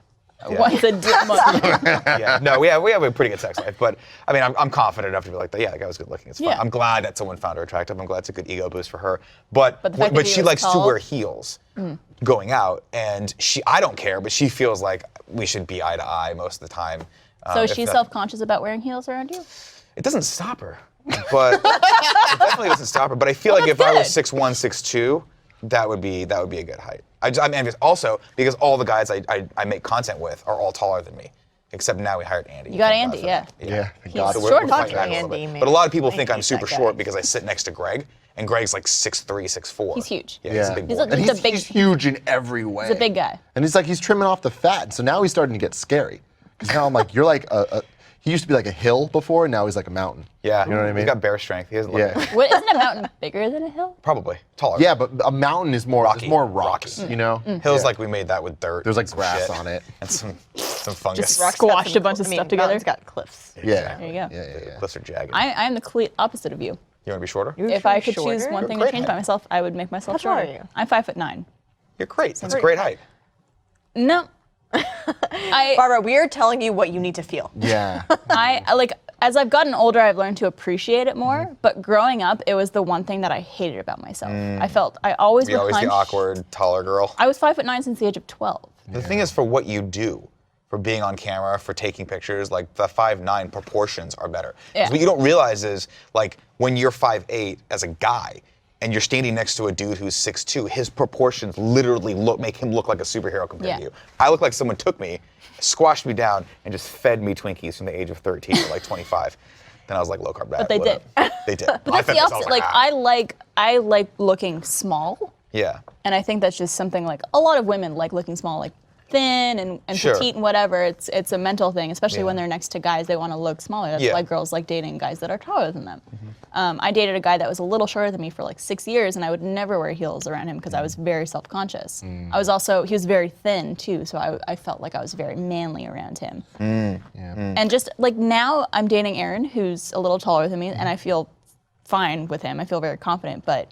Yeah. Once a month. Yeah, no, we have a pretty good sex life, but I mean, I'm confident enough to be like, yeah, that guy was good looking. It's fine. Yeah. I'm glad that someone found her attractive. I'm glad it's a good ego boost for her. But the fact that he she was likes to tall. wear heels going out, and I don't care, but she feels like we should be eye to eye most of the time. So is if she that- self-conscious about wearing heels around you? It doesn't stop her, but it definitely doesn't stop her. But I feel like if that's I was good. 6'1", 6'2", that would be a good height. I'm envious also because all the guys I make content with are all taller than me. Except now we hired Andy. You got Thank God Andy, for yeah. that. Yeah, thank He's God. So short we're enough. fighting back a little Andy, bit. man. But a lot of people I think I'm hate super that guy. short because I sit next to Greg, and Greg's like 6'3", 6'4". He's huge. Yeah, he's a big boy. He's And He's a big- he's huge in every way. He's a big guy. And he's trimming off the fat. And so now he's starting to get scary. Because now I'm like, you're like he used to be like a hill before, and now he's like a mountain. Yeah, You know what I mean? He's got bear strength. He doesn't look Yeah. What, isn't a mountain bigger than a hill? probably taller. Yeah, but a mountain is more Rocky. it's more rocks, Rocky. you know? Hills Yeah. like we made that with dirt. There's like and some grass shit, on it. and some fungus. Just squashed a bunch of stuff together. Mountains got cliffs. Yeah. There you go. Yeah. Cliffs are jagged. I'm the complete opposite of you. You want to be shorter? If I could choose shorter? one You're thing great to change height. about myself, I would make myself How tall shorter. are you? I'm 5'9". You're great. That's a great height. No. Barbara, we are telling you what you need to feel. Yeah. I like as I've gotten older, I've learned to appreciate it more. But growing up, it was the one thing that I hated about myself. I always You're would always hunch. the awkward, taller girl. I was 5'9" since the age of 12. The thing is, for what you do, for being on camera, for taking pictures, like the 5'9" proportions are better. 'Cause Yeah. what you don't realize is, like, when you're 5'8" as a guy, and you're standing next to a dude who's 6'2", his proportions literally make him look like a superhero compared Yeah. to you. I look like someone took me, squashed me down, and just fed me Twinkies from the age of 13 to like 25. Then I was like low carb diet. But they did. They did. But that's the opposite. Like I like looking small, Yeah. and I think that's just something like a lot of women like looking small, like thin and Sure. petite and whatever. It's a mental thing, especially Yeah. when they're next to guys. They want to look smaller. That's Yeah. why girls like dating guys that are taller than them. I dated a guy that was a little shorter than me for like 6 years, and I would never wear heels around him because I was very self-conscious. He was very thin too, so I felt like I was very manly around him. And just like now I'm dating Aaron, who's a little taller than me, and I feel fine with him. I feel very confident, but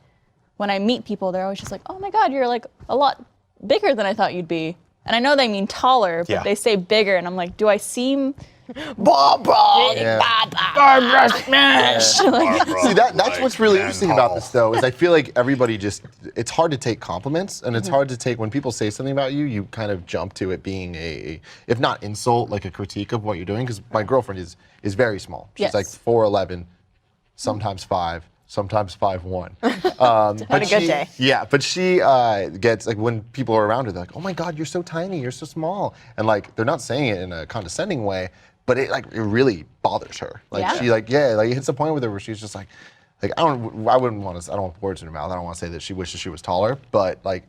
when I meet people, they're always just like, oh my God, you're like a lot bigger than I thought you'd be. And I know they mean taller, but Yeah. they say bigger, and I'm like, do I seem Yeah. Barbara Smash. Like, See, that's what's really interesting about this, though, is I feel like everybody it's hard to take compliments, and it's hard to take, when people say something about you, you kind of jump to it being if not insult, like a critique of what you're doing, because my girlfriend is very small. She's Yes. like 4'11", sometimes 5, sometimes 5'1". On a good day. Yeah, but she gets, like, when people are around her, they're like, oh my God, you're so tiny, you're so small. And like, they're not saying it in a condescending way, but it really bothers her. Like Yeah. she it hits a point with her where she's just like I don't want to put words in her mouth. I don't want to say that she wishes she was taller, but like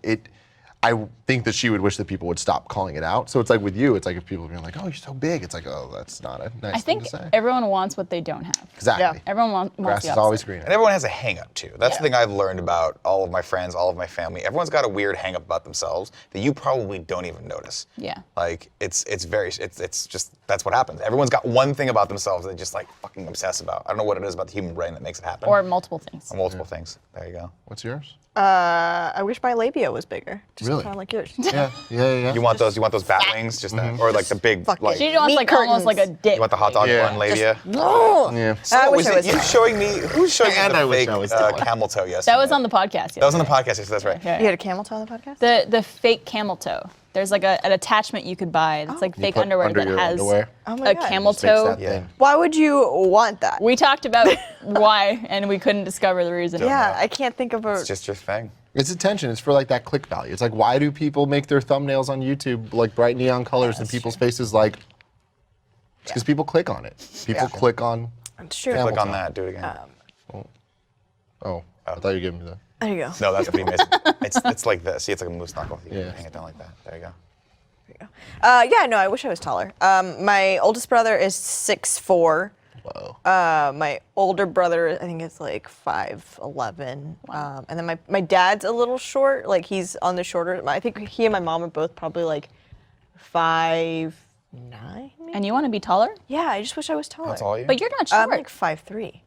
I think that she would wish that people would stop calling it out. So it's like with you, it's like if people are being like, oh, you're so big, it's like, oh, that's not a nice I thing think to say. everyone wants what they don't have. Exactly. Yeah. Everyone wants Grass the is opposite. always greener. And everyone has a hang up too. That's Yeah. the thing I've learned about all of my friends, all of my family. Everyone's got a weird hang up about themselves that you probably don't even notice. Yeah. Like it's just that's what happens. Everyone's got one thing about themselves they just like fucking obsess about. I don't know what it is about the human brain that makes it happen. Or multiple things. multiple things. There you go. What's yours? I wish my labia was bigger. Just Really? kind of like yours. Yeah. You want those bat wings, just that, or like the big Fuck like. She wants Meat like almost like a curtains. dick. You want the hot dog Yeah. bun labia? No. Yeah. I wish I was. You showing me? Who's showing me And the I wish fake I was taller. camel toe yesterday? That was on the podcast. That was on the podcast. Yes, that's right. Okay. You had a camel toe on the podcast? The fake camel toe. There's like an attachment you could buy. It's like fake put underwear under that your has underwear? Oh my a God. camel Just fix toe. that Yeah. thing. Why would you want that? We talked about why, and we couldn't discover the reason. Yeah, I can't think of a. It's just your thing. It's attention. It's for like that click value. It's like, why do people make their thumbnails on YouTube like bright neon colors and people's faces like? It's because people click on it. People click on. It's true. Camel Click on toe. that. Do it again. Oh, I thought you were giving me the. There you go. No, that's what he missed. It's like this. See, it's like a moose knuckle. You Yeah. hang it down like that. There you go. Yeah, no, I wish I was taller. My oldest brother is 6'4". Whoa. My older brother, I think, is like 5'11". And then my dad's a little short. Like he's on the shorter. I think he and my mom are both probably like 5'9". Maybe? And you want to be taller? Yeah, I just wish I was taller. That's all you. But you're not I'm short. like 5'3".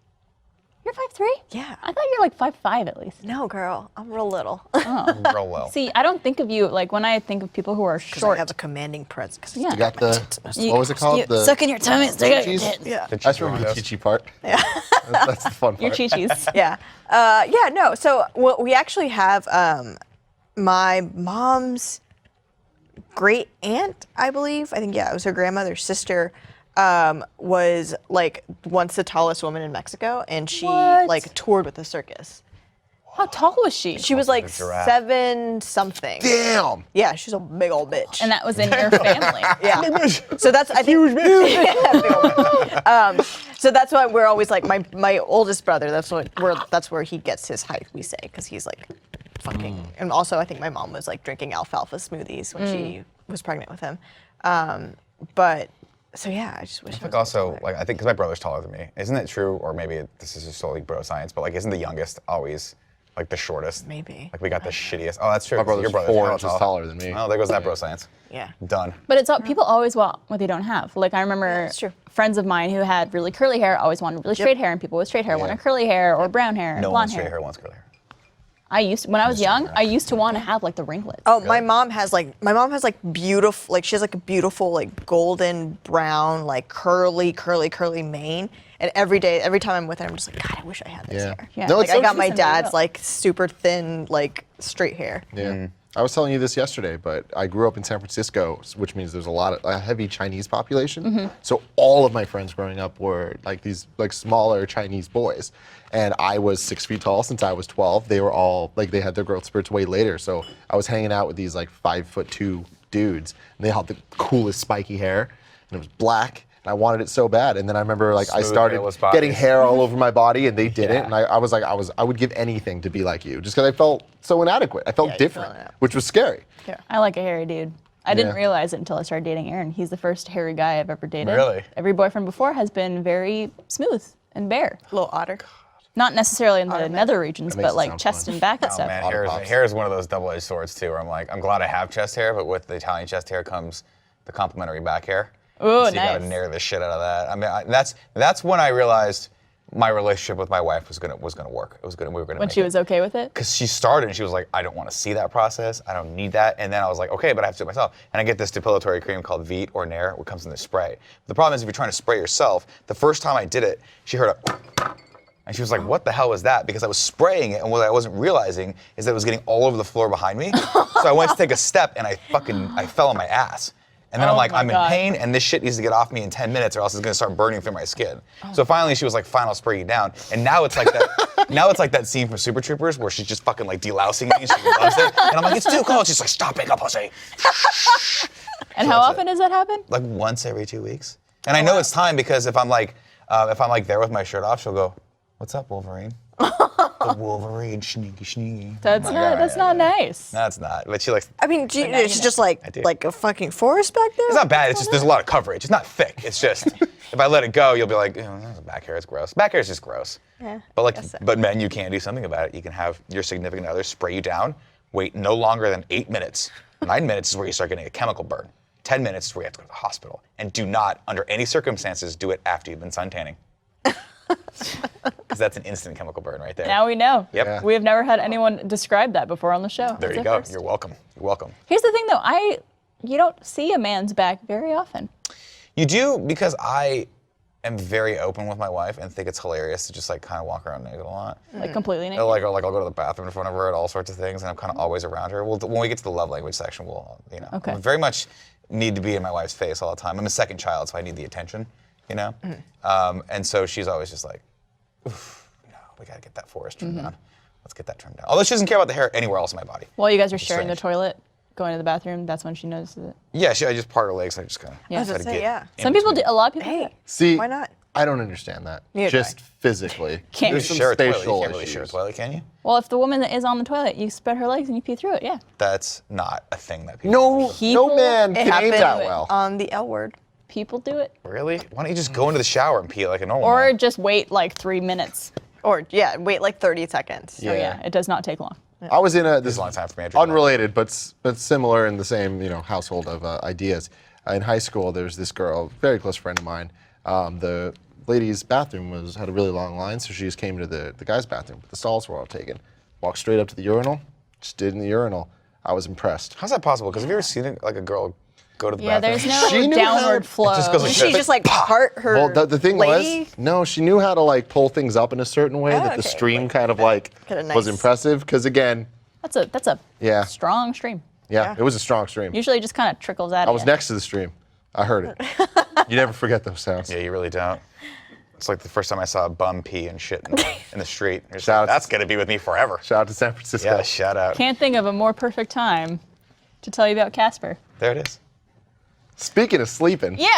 You're 5'3"? Yeah. I thought you were like 5'5" at least. No, girl, I'm real little. Real well. See, I don't think of you like when I think of people who are Because I short. have a commanding presence. Yeah. You got the. What was it called? The suck in your tummy. Stick out your cheese? tits. Yeah. The I just remember the Chichis. chichi part. Yeah. That's the fun part. Your chi-chis. Yeah. Yeah, no. So we actually have my mom's great aunt, I believe. I think, yeah, it was her grandmother's sister, was like once the tallest woman in Mexico, and she What? like toured with the circus. How tall was she? She was like a giraffe. 7 something. Damn. Yeah, she's a big old bitch. And that was in your family. Yeah. So that's I think. So that's why we're always like my oldest brother. That's where he gets his height. We say because he's like fucking. And also I think my mom was like drinking alfalfa smoothies when she was pregnant with him. But so yeah, I just wish. Like also, like I think because my brother's taller than me, isn't it true? Or maybe this is just totally bro science, but like isn't the youngest always like the shortest? Maybe. Like we got the shittiest. Oh, that's true. My 'cause brother's your brother's 4 kinda inches tall. taller than me. Oh, there goes that bro science. Yeah. Done. But it's all people always want what they don't have. Like I remember that's true. friends of mine who had really curly hair always wanted really straight hair, and people with straight hair wanted curly hair or brown hair and No blonde one's straight hair. hair wants curly hair. When I was young, I used to want to have like the ringlets. Oh, my mom has like beautiful, like she has like a beautiful like golden brown like curly mane. And every time I'm with her, I'm just like, God, I wish I had this Yeah. hair. Yeah. No, Like, it's Like so I got my Listen to dad's you. like super thin like straight hair. Yeah. I was telling you this yesterday, but I grew up in San Francisco, which means there's a heavy Chinese population. So all of my friends growing up were like these like smaller Chinese boys. And I was 6 feet tall since I was 12. They were all like they had their growth spurts way later. So I was hanging out with these like 5'2" dudes, and they had the coolest spiky hair, and it was black. And I wanted it so bad. And then I remember like I Smooth, started hairless bodies. getting hair all over my body, and they didn't. Yeah. And I would give anything to be like you, just because I felt so inadequate. I felt Yeah, you different, felt inadequate. which was scary. I like a hairy dude. I didn't Yeah. realize it until I started dating Aaron. He's the first hairy guy I've ever dated. Really? Every boyfriend before has been very smooth and bare. Little otter. Not necessarily in the nether regions, That makes but it like sound chest fun. and back and Oh stuff. man, Otter pops. hair is one of those double-edged swords too. Where I'm like, I'm glad I have chest hair, but with the Italian chest hair comes the complimentary back hair. Ooh, So you gotta nice. nair the shit out of that. I mean, that's when I realized my relationship with my wife was gonna work. We were gonna. When make she it. was okay with it? Because she started and she was like, I don't want to see that process. I don't need that. And then I was like, okay, but I have to do it myself. And I get this depilatory cream called Veet or Nair, which comes in the spray. The problem is if you're trying to spray yourself, the first time I did it, she heard a, and she was like, what the hell was that? Because I was spraying it and what I wasn't realizing is that it was getting all over the floor behind me. So I went to take a step and I fell on my ass. And then I'm like, I'm in pain, and this shit needs to get off me in 10 minutes, or else it's gonna start burning through my skin. So finally, she was like, "Fine, I'll spray you down." And now it's like that. Now it's like that scene from Super Troopers where she's just fucking like delousing me, and she loves it. And I'm like, "It's too cold." She's like, "Stop being a pussy." And how often does that happen? Like once every 2 weeks. And I know it's time because if I'm like there with my shirt off, she'll go, "What's up, Wolverine?" The Wolverine, sneaky. That's not nice. No, it's not. But she likes. I mean, it's just like a fucking forest back there. It's not bad. It's just there's a lot of coverage. It's not thick. It's just if I let it go, you'll be like, that's back hair. It's gross. Back hair is just gross. Yeah, But men, you can do something about it. You can have your significant other spray you down. Wait no longer than 8 minutes. 9 minutes is where you start getting a chemical burn. 10 minutes is where you have to go to the hospital. And do not, under any circumstances, do it after you've been suntanning. Because that's an instant chemical burn right there. Now we know. Yep. Yeah. We have never had anyone describe that before on the show. There That's you a go. first. You're welcome. You're welcome. Here's the thing, though. You don't see a man's back very often. You do, because I am very open with my wife and think it's hilarious to just like kind of walk around naked a lot. Like completely naked. Like I'll go to the bathroom in front of her at all sorts of things, and I'm kind of always around her. When we get to the love language section, Okay. very much need to be in my wife's face all the time. I'm a second child, so I need the attention, and so she's always just like, oof, no, we gotta get that forest trimmed down. Let's get that trimmed down. Although she doesn't care about the hair anywhere else in my body. While you guys are sharing the strange. toilet, going to the bathroom, that's when she notices it. Yeah, I just part her legs and I just kind of. Yeah. I was gonna say, yeah. Some people do. A lot of people do Hey, that. See, why not? I don't understand that. Neither do Just physically. Can't There's some Share a toilet. You spatial can't really share a issues. toilet, can you? Well, if the woman that is on the toilet, you spread her legs and you pee through it. Yeah. That's not a thing that people No, People- no man It can aim that happened well. on the L word. People do it. Really? Why don't you just go into the shower and pee like a normal Or man? just wait like 3 minutes. Or wait like 30 seconds. So yeah, it does not take long. I was in This is a long time for me. unrelated, but similar in the same household of ideas. In high school, there was this girl, very close friend of mine. The ladies' bathroom had a really long line, so she just came to the guys' bathroom. The stalls were all taken. Walked straight up to the urinal, just did in the urinal. I was impressed. How's that possible? Because have you ever seen like a girl go to the Yeah, bathroom? there's She no knew downward how- flow. It just goes like She this. just like part her Well, the thing lady? was, no, she knew how to like pull things up in a certain way that the okay, stream like kind of like Get a was nice- impressive. Because again, That's a Yeah. strong stream. yeah, it was a strong stream. Usually it just kind of trickles out. I was next to the stream. I heard it. You never forget those sounds. Yeah, you really don't. It's like the first time I saw a bum pee and shit in the street. You're just Shout like, out that's gonna be with me forever. Shout out to San Francisco. Yeah, shout out. Can't think of a more perfect time to tell you about Casper. There it is. Speaking of sleeping, Yeah.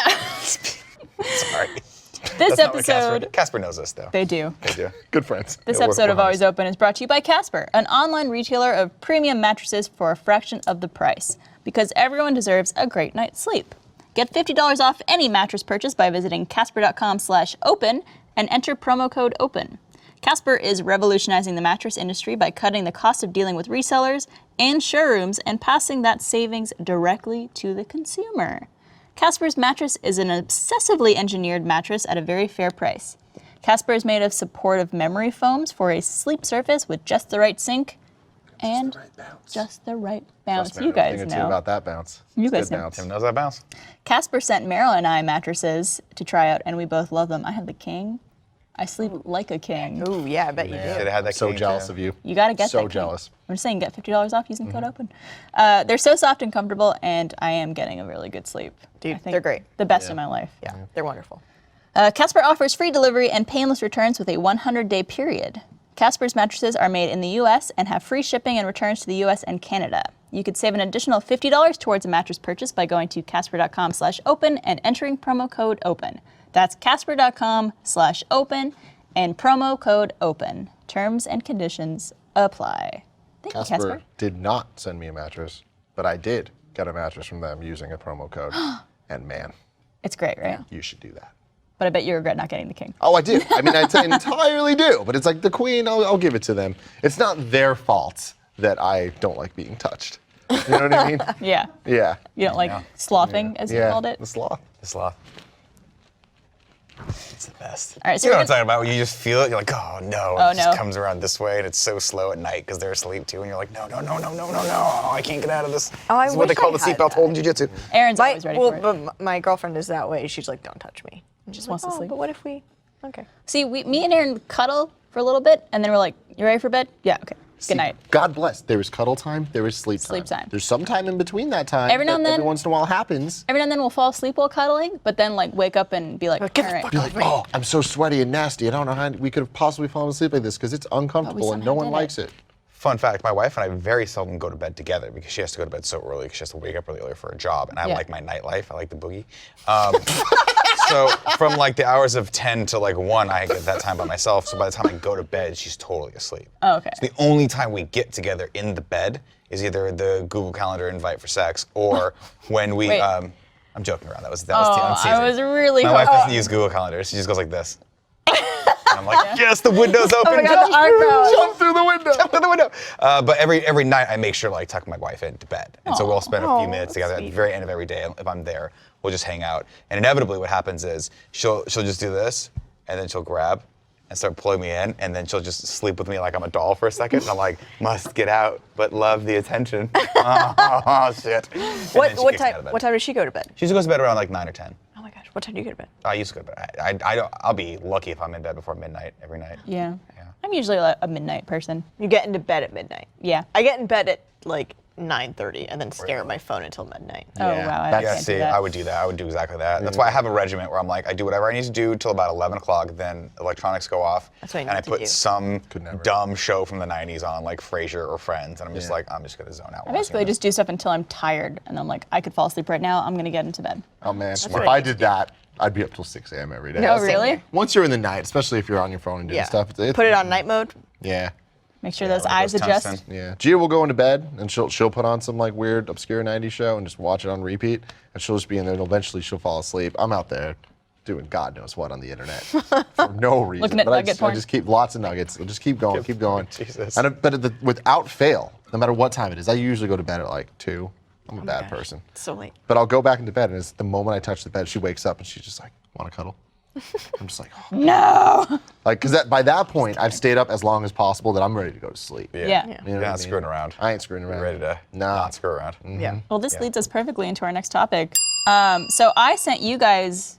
Sorry. This That's not what episode, Casper knows us though. they do. They do. good friends. This Yeah, episode we're of Always honest. Open is brought to you by Casper, an online retailer of premium mattresses for a fraction of the price. Because everyone deserves a great night's sleep. Get $50 off any mattress purchase by visiting casper.com/open and enter promo code OPEN. Casper is revolutionizing the mattress industry by cutting the cost of dealing with resellers and showrooms and passing that savings directly to the consumer. Casper's mattress is an obsessively engineered mattress at a very fair price. Casper is made of supportive memory foams for a sleep surface with just the right sink and just the right bounce. Trust me, You I know a guys thing or two know. about that bounce. You It's guys good know. bounce. Tim knows that bounce. Casper sent Meryl and I mattresses to try out, and we both love them. I have the king. I sleep like a king. Ooh, yeah, I bet you Should do. have had that. So king, jealous too. of you. You gotta get So that king. jealous. I'm just saying, get $50 off using code OPEN. They're so soft and comfortable, and I am getting a really good sleep. Dude, I think they're great. The best in my life. Yeah, they're wonderful. Casper offers free delivery and painless returns with a 100-day period. Casper's mattresses are made in the U.S. and have free shipping and returns to the U.S. and Canada. You could save an additional $50 towards a mattress purchase by going to casper.com/open and entering promo code OPEN. That's casper.com/open and promo code OPEN. Terms and conditions apply. Thank you, Casper Casper. did not send me a mattress, but I did get a mattress from them using a promo code. And man, It's great, right? you should do that. But I bet you regret not getting the king. Oh, I do. I mean, I entirely do. But it's like the queen, I'll give it to them. It's not their fault that I don't like being touched. You know what I mean? Yeah. Yeah. You don't like slothing, as you Yeah. called it? The sloth. The sloth. It's the best. All right, so you know we're what I'm talking about? When you just feel it, you're like, oh no. Oh, It just no. comes around this way, and it's so slow at night because they're asleep too, and you're like, no, no, no, no, no, no, no. I can't get out of this. Oh, I This is what they wish call I the had seatbelt that. hold in jiu-jitsu. Aaron's always ready for it. But my girlfriend is that way. She's like, don't touch me. And Just she's wants like, to oh, sleep. But what if we? Okay. See, me and Aaron cuddle for a little bit, and then we're like, "You ready for bed?" Yeah. Okay. Good night. God bless. There was cuddle time. There was sleep time. Sleep time. There's some time in between that time. Every now and then- Every once in a while happens. Every now and then we'll fall asleep while cuddling, but then like wake up and be like, Like, get the "All right." fuck Be like, oh, I'm so sweaty and nasty. I don't know how we could have possibly fallen asleep like this because it's uncomfortable and no somehow one did likes it. it. Fun fact, my wife and I very seldom go to bed together because she has to go to bed so early because she has to wake up really early for her job, and I Yeah. like my nightlife. I like the boogie. So from like the hours of 10 to like 1, I get that time by myself. So by the time I go to bed, she's totally asleep. Oh, okay. So the only time we get together in the bed is either the Google Calendar invite for sex or when we. Wait. I'm joking around. That was Oh, I'm I teasing. was really. My wife doesn't use Google Calendar. She just goes like this. And I'm like, yes, the window's open. Oh my God, the eyebrows. Jump through the window. Jump through the window. But every night I make sure to like tuck my wife into bed, and so we'll spend a few minutes together at the very end of every day. If I'm there, we'll just hang out. And inevitably, what happens is she'll just do this, and then she'll grab and start pulling me in, and then she'll just sleep with me like I'm a doll for a second. And I'm like, must get out, but love the attention. Oh shit. And then she What kicks me out time? of bed. What time does she go to bed? She usually goes to bed around like 9 or 10. Oh my gosh, what time do you go to bed? I used to go to bed. I'll be lucky if I'm in bed before midnight every night. Yeah. Yeah. I'm usually like a midnight person. You get into bed at midnight. Yeah. I get in bed at like 9:30 and then stare at my phone until midnight. Oh wow. I Yeah, can't see, do that. I would do that. I would do exactly that. That's why I have a regiment where I'm like, I do whatever I need to do till about 11 o'clock, then electronics go off, That's what I and I need to put do. some Could never. dumb show from the 90s on, like Frasier or Friends, and I'm just like, I'm just gonna zone out. I basically just do stuff until I'm tired, and I'm like, I could fall asleep right now. I'm gonna get into bed. Oh man, if what I I did that, I'd be up till 6 a.m. every day. No, same really? here. Once you're in the night, especially if you're on your phone and doing Yeah. stuff. Put it on night mode. Yeah. Make sure Yeah, those like eyes those adjust. tungsten. Yeah, Gia will go into bed and she'll put on some like weird obscure 90s show and just watch it on repeat, and she'll just be in there and eventually she'll fall asleep. I'm out there doing God knows what on the internet for no reason. Looking at but nugget I porn. just keep lots of nuggets. I'll just keep going, keep going. Jesus. But without fail, no matter what time it is, I usually go to bed at like 2. I'm a bad gosh. person. It's so late. But I'll go back into bed, and it's the moment I touch the bed, she wakes up and she's just like, "Want to cuddle?" I'm just like, oh. No. Like, because by that point, I've stayed up as long as possible that I'm ready to go to sleep. Yeah. You know You're what I not mean? screwing around. I ain't screwing around. You're ready to not screw around. Yeah. Well, this Yeah. leads us perfectly into our next topic. So I sent you guys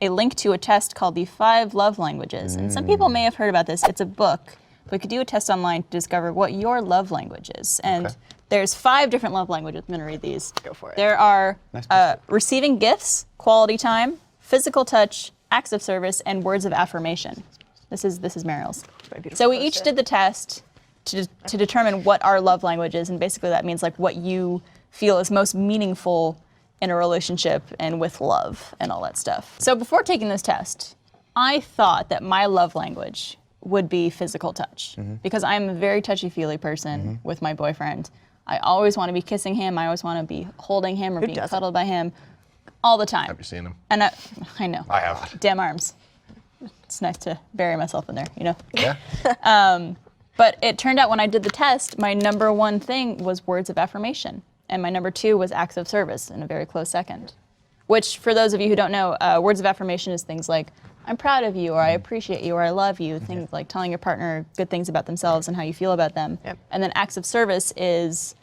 a link to a test called the 5 Love Languages, and some people may have heard about this. It's a book. We could do a test online to discover what your love language is, and Okay. there's 5 different love languages. I'm going to read these. Go for it. There are Nice. receiving gifts, quality time, physical touch, acts of service, and words of affirmation. This is Mariel's. My beautiful So we poster. each did the test to determine what our love language is, and basically that means like what you feel is most meaningful in a relationship and with love and all that stuff. So before taking this test, I thought that my love language would be physical touch because I'm a very touchy-feely person with my boyfriend. I always want to be kissing him. I always want to be holding him or being doesn't? cuddled by him all the time. Have you seen him? And I know. I have. Damn arms. It's nice to bury myself in there, you know? Yeah. But it turned out when I did the test, my number 1 thing was words of affirmation. And my number 2 was acts of service in a very close second. Which, for those of you who don't know, words of affirmation is things like, I'm proud of you, or I appreciate you, or I love you. Things like telling your partner good things about themselves and how you feel about them. Yep. And then acts of service is,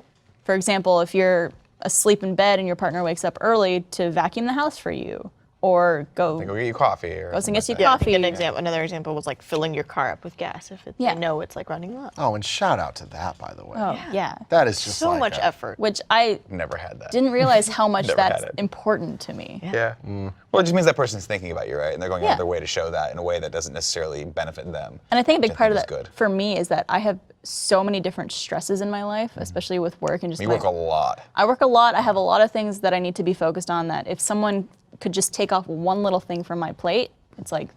for example, if you're asleep in bed and your partner wakes up early, to vacuum the house for you, or go Go get you coffee. Or and get you like Yeah, I coffee. think another example was like filling your car up with gas if Yeah. they know it's like running low. Oh, and shout out to that, by the way. Oh, yeah. That is just So like much a- effort. Which I that. Never had that. didn't realize how much Never had that's it. important to me. Yeah. Well, it just means that person's thinking about you, right? And they're going out Yeah. of their way to show that in a way that doesn't necessarily benefit them. And I think a big Which I part of think that is good. for me is that I have so many different stresses in my life, especially with work and just You like, work a lot. I work a lot. I have a lot of things that I need to be focused on that if someone could just take off one little thing from my plate, it's like,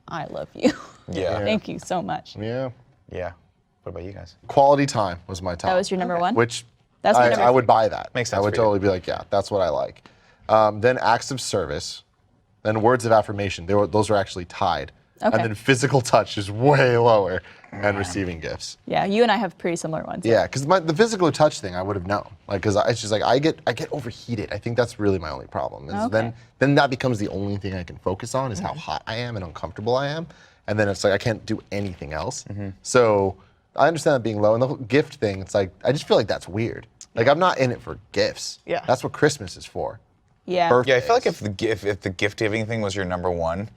I love you. Yeah. Thank you so much. Yeah. Yeah. What about you guys? Quality time was my top. That was your number 1? Which That's my I, number I would buy that. Makes I sense would for you. totally be like, yeah, that's what I like. Then acts of service, then words of affirmation. Those are actually tied. Okay. And then physical touch is way lower and receiving gifts. Yeah, you and I have pretty similar ones. Yeah, because the physical touch thing I would have known. Like, because it's just like I get overheated. I think that's really my only problem. Is Okay. then that becomes the only thing I can focus on is how hot I am and uncomfortable I am. And then it's like I can't do anything else. So I understand that being low. And the whole gift thing, it's like I just feel like that's weird. Like I'm not in it for gifts. Yeah. That's what Christmas is for. Yeah. Yeah, I feel like if the gift giving thing was your number one,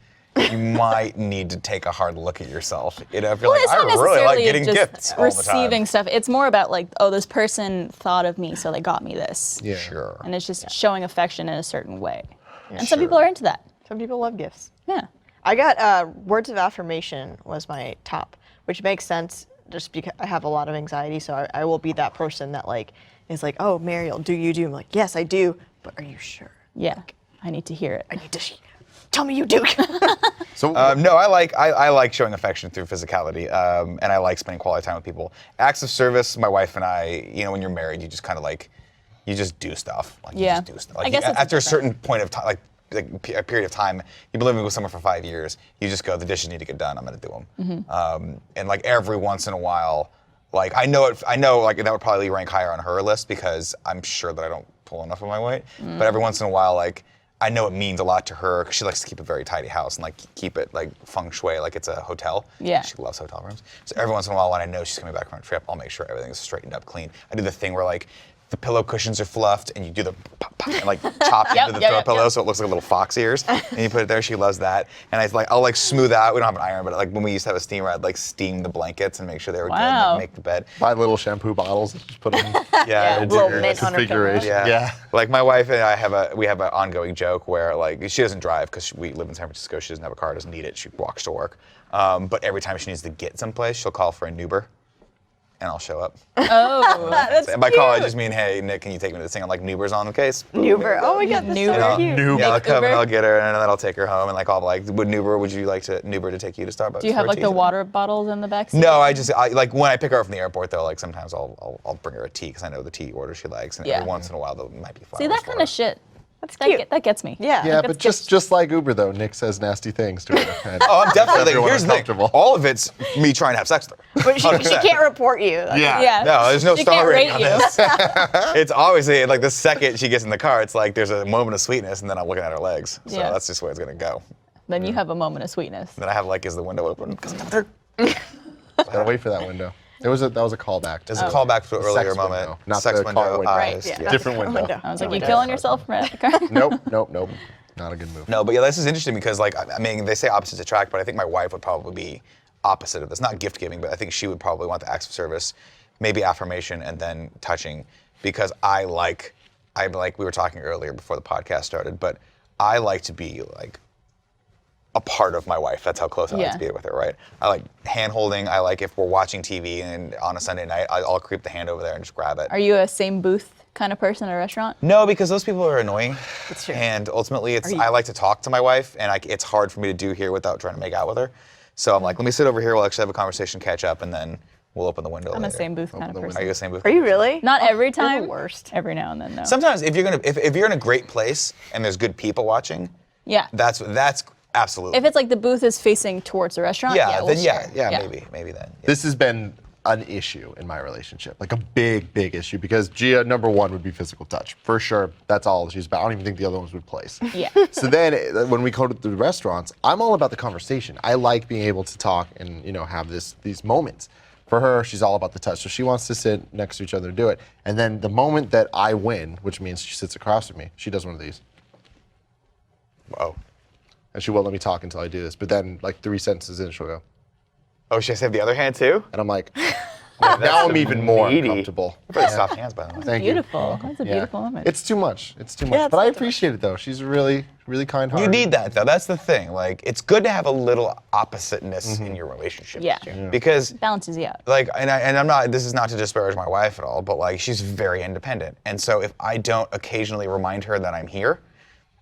you might need to take a hard look at yourself. You know, I feel Well, like it's I not really like necessarily getting just gifts all the time. receiving stuff. It's more about like, oh, this person thought of me, so they got me this. Yeah. Sure. And it's just showing affection in a certain way. And some people are into that. Some people love gifts. Yeah. I got words of affirmation was my top, which makes sense just because I have a lot of anxiety. So I will be that person that like is like, oh, Mariel, do you do? I'm like, yes, I do. But are you sure? Yeah. I need to hear it. I need to tell me you do. So No, I like showing affection through physicality, and I like spending quality time with people. Acts of service, my wife and I, you know, when you're married, you just kind of like, you just do stuff. Like, Yeah. You just do stuff. Like, I guess it's after a different. certain point of time, like a period of time, you've been living with someone for 5 years, you just go, the dishes need to get done, I'm gonna do them. And like every once in a while, like I know like that would probably rank higher on her list because I'm sure that I don't pull enough of my weight. But every once in a while, like I know it means a lot to her because she likes to keep a very tidy house and like keep it like feng shui, like it's a hotel. Yeah. She loves hotel rooms. So every once in a while when I know she's coming back from a trip, I'll make sure everything's straightened up, clean. I do the thing where like the pillow cushions are fluffed and you do the pop, pop, and like chop into the throw pillow so it looks like little fox ears and you put it there. She loves that. And I'll like smooth out. We don't have an iron, but like when we used to have a steamer, I'd like steam the blankets and make sure they were good and Wow. like, make the bed. buy little shampoo bottles and just put them Yeah, into little your mint on her pillow. configuration. yeah. Like my wife and I have an ongoing joke where like she doesn't drive because we live in San Francisco. She doesn't have a car, doesn't need it. She walks to work. But every time she needs to get someplace, she'll call for an Uber. And I'll show up. Oh, that's And by call, I just mean, hey, Nick, can you take me to this thing? I'm like, Uber's on the case. Uber. Oh my God, that's Uber. so cute. Yeah, I'll come Uber? and I'll get her, and then I'll take her home. And like, I'll like, would you like to Uber to take you to Starbucks? Do you have for a like the tea? water bottles in the back seat? No, I like when I pick her up from the airport though. Like sometimes I'll bring her a tea because I know the tea order she likes, and Yeah. every once in a while there might be flowers. See, that for kind her. of shit. That's cute. That gets me. Yeah. Yeah, That's but just like Uber though, Nick says nasty things to her. And Oh, I'm definitely. Like, everyone here's the thing. uncomfortable. All of it's me trying to have sex with her. But she 100%. can't report you. Yeah. Yeah. No, there's no She star can't rating rate on you. this. It's obviously like the second she gets in the car, it's like there's a moment of sweetness, and then I'm looking at her legs. So Yeah. that's just where it's gonna go. Then you have a moment of sweetness. Then I have like, is the window open? 'Cause I'm not there. Gotta wait for that window. That was a callback. There's a callback to an earlier Sex moment. window, not Sex the window, car window. eyes. Right, Yeah. Different window. I was like, you Window. killing yourself right at the car? Nope. Not a good move. No, but yeah, this is interesting because like I mean they say opposites attract, but I think my wife would probably be opposite of this. Not gift giving, but I think she would probably want the acts of service, maybe affirmation, and then touching. Because I like we were talking earlier before the podcast started, but I like to be like a part of my wife. That's how close I like Yeah. to be with her, right? I like hand holding. I like if we're watching TV and on a Sunday night, I'll creep the hand over there and just grab it. Are you a same booth kind of person at a restaurant? No, because those people are annoying. That's true. And ultimately, I like to talk to my wife, and it's hard for me to do here without trying to make out with her. So I'm like, let me sit over here. We'll actually have a conversation, catch up, and then we'll open the window. I'm a later. same booth kind of the person. Are you the same booth? Are you really? Not every You're time. the worst. Every now and then, no. Sometimes if you're in a great place and there's good people watching, Yeah. that's absolutely. If it's like the booth is facing towards the restaurant, yeah, we'll then share. maybe then. Yeah. This has been an issue in my relationship, like a big issue, because Gia, number one, would be physical touch. For sure, that's all she's about. I don't even think the other ones would place. Yeah. So then when we go to the restaurants, I'm all about the conversation. I like being able to talk and, have these moments. For her, she's all about the touch. So she wants to sit next to each other and do it. And then the moment that I win, which means she sits across from me, she does one of these. Oh. And she won't let me talk until I do this. But then, like 3 sentences in, she'll go. Oh, should I save the other hand too? And I'm like, now I'm even more needy. uncomfortable. Pretty soft hands, by the way. Thank you. Beautiful. That's a Yeah. beautiful moment. It's too much. It's too much. Yeah, it's but I not too appreciate it though. She's really kind hearted. You need that though. That's the thing. Like, it's good to have a little oppositeness in your relationship. Yeah. Because Balances you out. like, and I'm not. This is not to disparage my wife at all, but like, she's very independent, and so if I don't occasionally remind her that I'm here,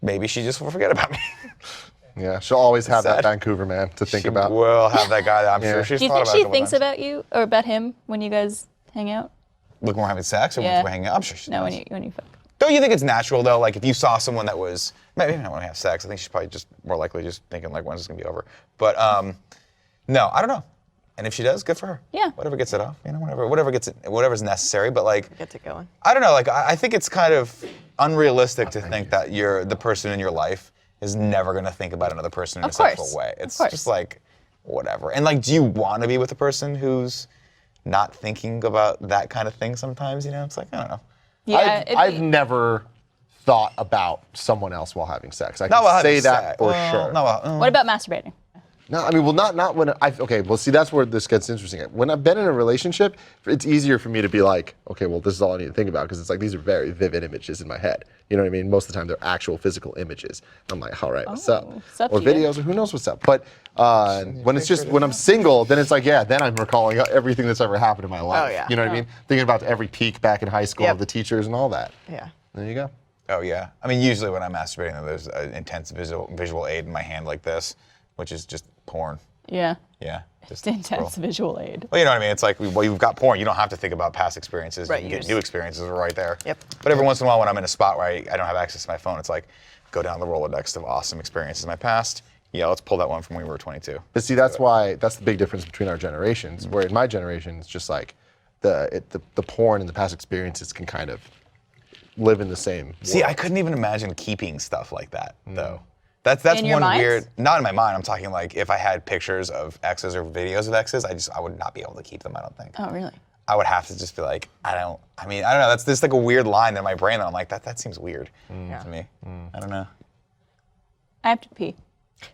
maybe she just will forget about me. Yeah, she'll always have that Sad. Vancouver man to think She about. will have that guy that I'm Yeah. sure she's Do you thought think about. she a couple thinks times. about you or about him when you guys hang out? Like when we're having sex or Yeah. when we're hanging out? I'm sure she No, does. when you fuck. Don't you think it's natural though? Like if you saw someone that was maybe not want to have sex, I think she's probably just more likely just thinking like when's this gonna be over. But no, I don't know. And if she does, good for her. Yeah. Whatever gets it off, whatever's necessary. But like, Gets it going. I don't know. Like I think it's kind of unrealistic to think that the person in your life is never gonna think about another person in a sexual way. It's just like whatever. And like, do you want to be with a person who's not thinking about that kind of thing sometimes? You know, it's like I don't know. Yeah, I've never thought about someone else while having sex. I Not while can say having that sex. for Well, sure. not while- What about masturbating? No, I mean, well, not when okay, well, see, that's where this gets interesting. When I've been in a relationship, it's easier for me to be like, okay, well, this is all I need to think about because it's like these are very vivid images in my head. You know what I mean? Most of the time, they're actual physical images. I'm like, all right, what's up? what's up, Or Peter? videos, or who knows what's up. But when it's just when I'm single, then it's like, yeah, then I'm recalling everything that's ever happened in my life. Oh, yeah. You know what I mean? Thinking about every peak back in high school Yep. of the teachers and all that. Yeah. There you go. Oh yeah. I mean, usually when I'm masturbating, there's an intense visual aid in my hand like this, which is just porn. Yeah. Yeah. Just Intense scroll. visual aid. Well, you know what I mean? It's like, well, you've got porn. You don't have to think about past experiences. Right, You you can get just- new experiences right there. Yep. But every once in a while when I'm in a spot where I don't have access to my phone, it's like, go down the Rolodex of awesome experiences in my past. Yeah, let's pull that one from when we were 22. But see, that's the big difference between our generations. Where in my generation, it's just like the porn and the past experiences can kind of live in the same. See, world. I couldn't even imagine keeping stuff like that, though. That's In your one minds? weird, not in my mind, I'm talking like if I had pictures of exes or videos of exes, I would not be able to keep them, I don't think. Oh, really? I would have to just be like, I don't know, that's just like a weird line in my brain that I'm like, that seems weird to me. I don't know. I have to pee.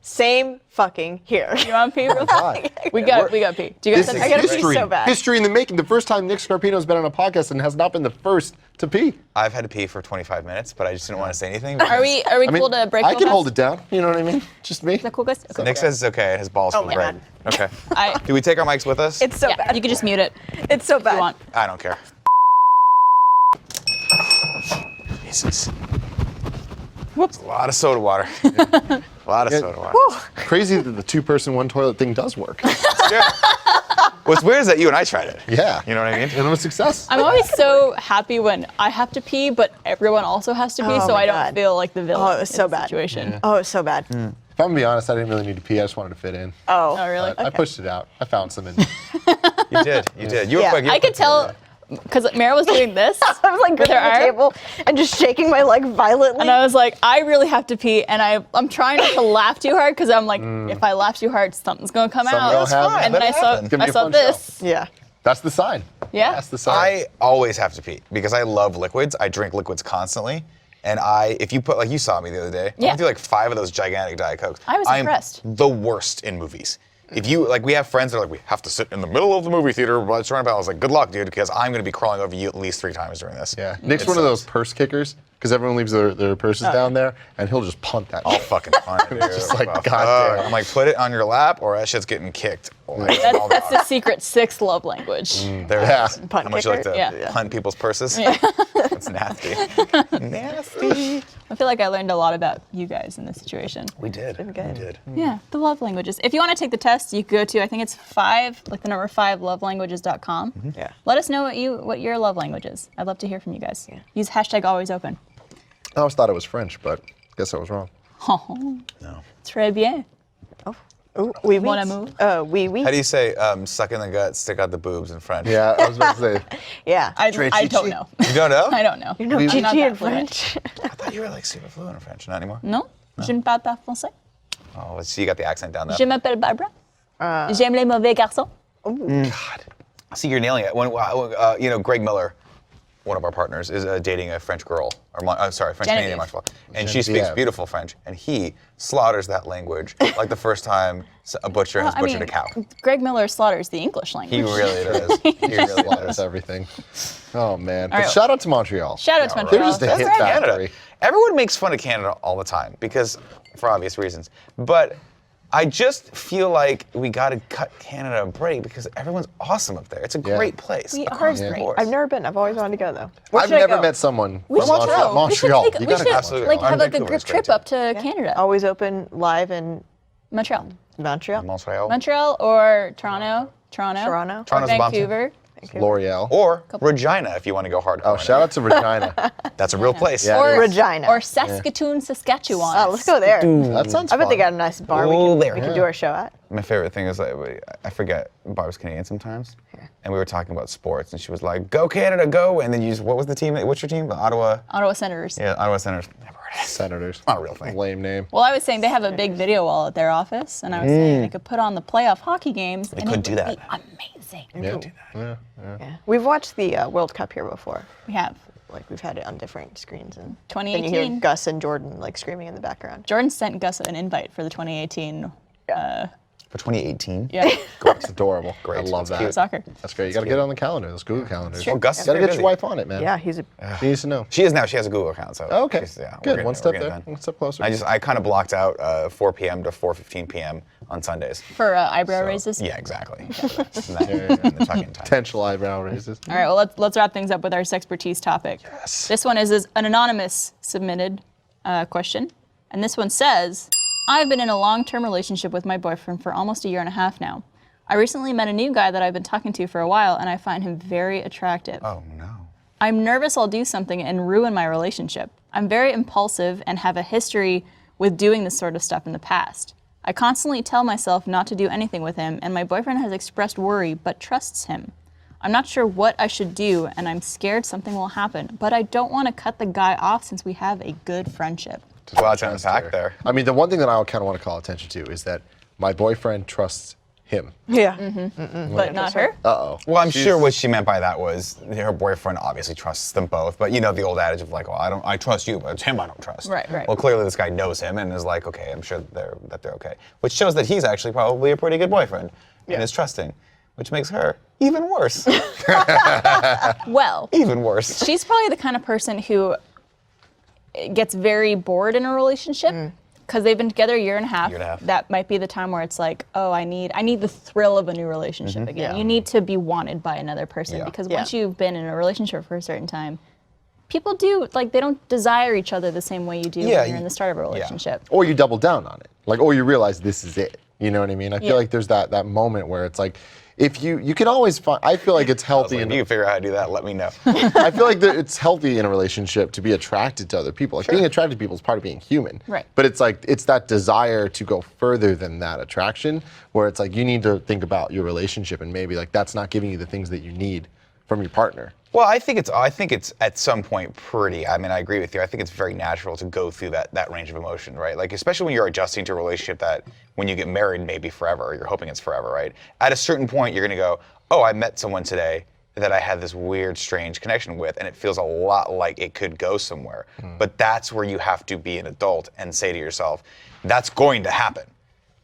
Same fucking here. You want to pee real quick? We got pee. Do you guys This is have I gotta pee history. so bad. History in the making. The first time Nick Scarpino has been on a podcast and has not been the first to pee. I've had to pee for 25 minutes, but I just didn't want to say anything. Are we I mean, cool to break I real can fast? hold it down. You know what I mean? Just me. Is that cool, guys? Okay. Nick says it's okay, and his balls feel my great. God. Okay. I- Do we take our mics with us? It's so Yeah, bad. you can just mute it if It's so bad. you want. I don't care. Jesus. Whoops. A lot of soda water. A lot of soda water. Crazy that the two-person, one-toilet thing does work. Yeah. What's weird is that you and I tried it. Yeah. You know what I mean? And I'm a success. I'm always so happy when I have to pee, but everyone also has to pee, Oh so my I don't God. feel like the villain Oh, it was in so the bad. situation. Oh, it's so bad. If I'm gonna be honest, I didn't really need to pee. I just wanted to fit in. Oh. Oh, really? I pushed it out. I found some in. You did. You did. You were Yeah. quick. You were I could quick to do tell that. because Mara was doing this I was like with her gripping the arm, table and just shaking my leg violently. and I was like, I really have to pee, and I'm trying not to laugh too hard because I'm like, if I laugh too hard, something's gonna come Something out. gonna happen. And then Let I it saw happen. It's gonna be a fun this. yeah. That's the sign. Yeah. That's the sign. I always have to pee because I love liquids. I drink liquids constantly. And if you put, like you saw me the other day, I Yeah. went through like 5 of those gigantic Diet Cokes. I was I'm impressed. the worst in movies. If you, like we have friends that are like, we have to sit in the middle of the movie theater, but surrounded by, I was like, good luck, dude, because I'm gonna be crawling over you at least 3 times during this. Yeah. Nick's It one of those sucks. purse kickers because everyone leaves their purses down there, and he'll just punt that. I'll fucking find it, dude. just like, Fuck. goddamn. I'm like, put it on your lap or that shit's getting kicked. Like, all That's the- the secret 6th love language. There Yeah. it is. Punt How much you like kicker? to Yeah. punt people's purses? That's nasty. Nasty. I feel like I learned a lot about you guys in this situation. We did. We good. did. Yeah, the love languages. If you want to take the test, you go to, I think it's 5, like the number 5, lovelanguages.com. Yeah. Let us know what your love language is. I'd love to hear from you guys. Use hashtag always open. I always thought it was French, but guess I was wrong. Oh, No. très bien. Ooh, oui, oui. Mon amour. Oui, oui. How do you say suck in the gut, stick out the boobs in French? Yeah, I was about to say. Yeah. I Très don't chichi. know. You don't know? I don't know. You know Oui, oui. Gigi not in that fluent. French. I thought you were like super fluent in French. Not anymore? Non, je ne parle pas français. Oh, let's see, you got the accent down there. Je m'appelle Barbara. J'aime les mauvais garçons. God. See, you're nailing it. When, Greg Miller, one of our partners, is dating a French girl. French Canadian Genevieve. martial law. And she speaks Genevieve. beautiful French. And he slaughters that language like the first time a butcher has butchered a cow. Greg Miller slaughters the English language. He really does. He really That's does. everything. Oh man! But right. shout out to Montreal. Shout out to Yeah, Montreal. They're just a That's hit right, Canada. factory. Everyone makes fun of Canada all the time because, for obvious reasons. But I just feel like we got to cut Canada a break because everyone's awesome up there. It's a Yeah. great place. We across are the great. board. I've never been. I've always wanted to go though. Where I've should I never go? met someone We from should go. Montreal. We You should, gotta go. Absolutely. like Oh, have like a Vancouver group is great trip too. up to Canada. Always open live in Montreal. Montreal. Montreal. Montreal or Toronto. Toronto. Toronto's a bomb too. Vancouver. L'Oreal. Or Regina, if you want to go hardcore. Oh, shout out to Regina. That's a real place. Yeah, Or it is. Regina. Or Saskatoon, Saskatchewan. Oh, let's go there. That sounds I bet fun. they got a nice bar Ooh, we there. could do our show at. My favorite thing is I forget Barb's Canadian sometimes, and we were talking about sports, and she was like, "Go Canada, go!" And then what was the team? What's your team? The Ottawa. Ottawa Senators. Yeah, Ottawa Senators. Never heard of it. Senators. Not a real thing. Lame name. Well, I was saying they have a big video wall at their office, and I was saying they could put on the playoff hockey games. and could it do would that. Be amazing. Yeah. Yeah. We've watched the World Cup here before. We have. Like we've had it on different screens, and 2018. then you hear Gus and Jordan like screaming in the background. Jordan sent Gus an invite for the 2018 For 2018. yeah, It's adorable. Great. I love That's that. cute. soccer. That's great. You got to get it on the calendar. Those Google calendars. Well, Gus is Got to very get busy. your wife on it, man. Yeah, he's a. She needs to know. She is now. She has a Google account, so. Oh, okay. she's- yeah, we're Good. getting- One we're step getting there. done. One step closer. I kind of blocked out 4 p.m. to 4:15 p.m. on Sundays. For eyebrow So, raises. Yeah, exactly. And the tucking time. Potential eyebrow raises. All right, well, let's wrap things up with our sexpertise topic. Yes. This one is an anonymous submitted question. And this one says, I've been in a long-term relationship with my boyfriend for almost a year and a half now. I recently met a new guy that I've been talking to for a while, and I find him very attractive. Oh no. I'm nervous I'll do something and ruin my relationship. I'm very impulsive and have a history with doing this sort of stuff in the past. I constantly tell myself not to do anything with him, and my boyfriend has expressed worry but trusts him. I'm not sure what I should do, and I'm scared something will happen, but I don't want to cut the guy off since we have a good friendship. There's a lot to unpack there. I mean, the one thing that I kind of want to call attention to is that my boyfriend trusts him. Yeah. But not her? Uh-oh. Well, I'm sure what she meant by that was her boyfriend obviously trusts them both, but you know the old adage of like, well, I trust you, but it's him I don't trust. Right. Well, clearly this guy knows him and is like, okay, I'm sure they're okay, which shows that he's actually probably a pretty good boyfriend and is trusting, which makes her even worse. Well, Even worse. she's probably the kind of person who gets very bored in a relationship because they've been together a year and a half. That might be the time where it's like, oh, I need the thrill of a new relationship again. Yeah. You need to be wanted by another person Yeah. because Yeah. once you've been in a relationship for a certain time, people do they don't desire each other the same way you do Yeah, when you're in the start of a relationship. Or you double down on it. Or you realize this is it. You know what I mean? I feel Yeah. like there's that moment where it's like, if you can always find, I feel like it's I was healthy. like, if you can figure out how to do that, let me know. I feel like it's healthy in a relationship to be attracted to other people. Like being attracted to people is part of being human. Right. But it's that desire to go further than that attraction, where it's like you need to think about your relationship and maybe like that's not giving you the things that you need from your partner. Well, I think it's at some point pretty. I mean, I agree with you. I think it's very natural to go through that range of emotion, right? Like especially when you're adjusting to a relationship that when you get married, maybe forever. You're hoping it's forever, right? At a certain point, you're gonna go, oh, I met someone today that I had this weird, strange connection with, and it feels a lot like it could go somewhere. But that's where you have to be an adult and say to yourself, that's going to happen.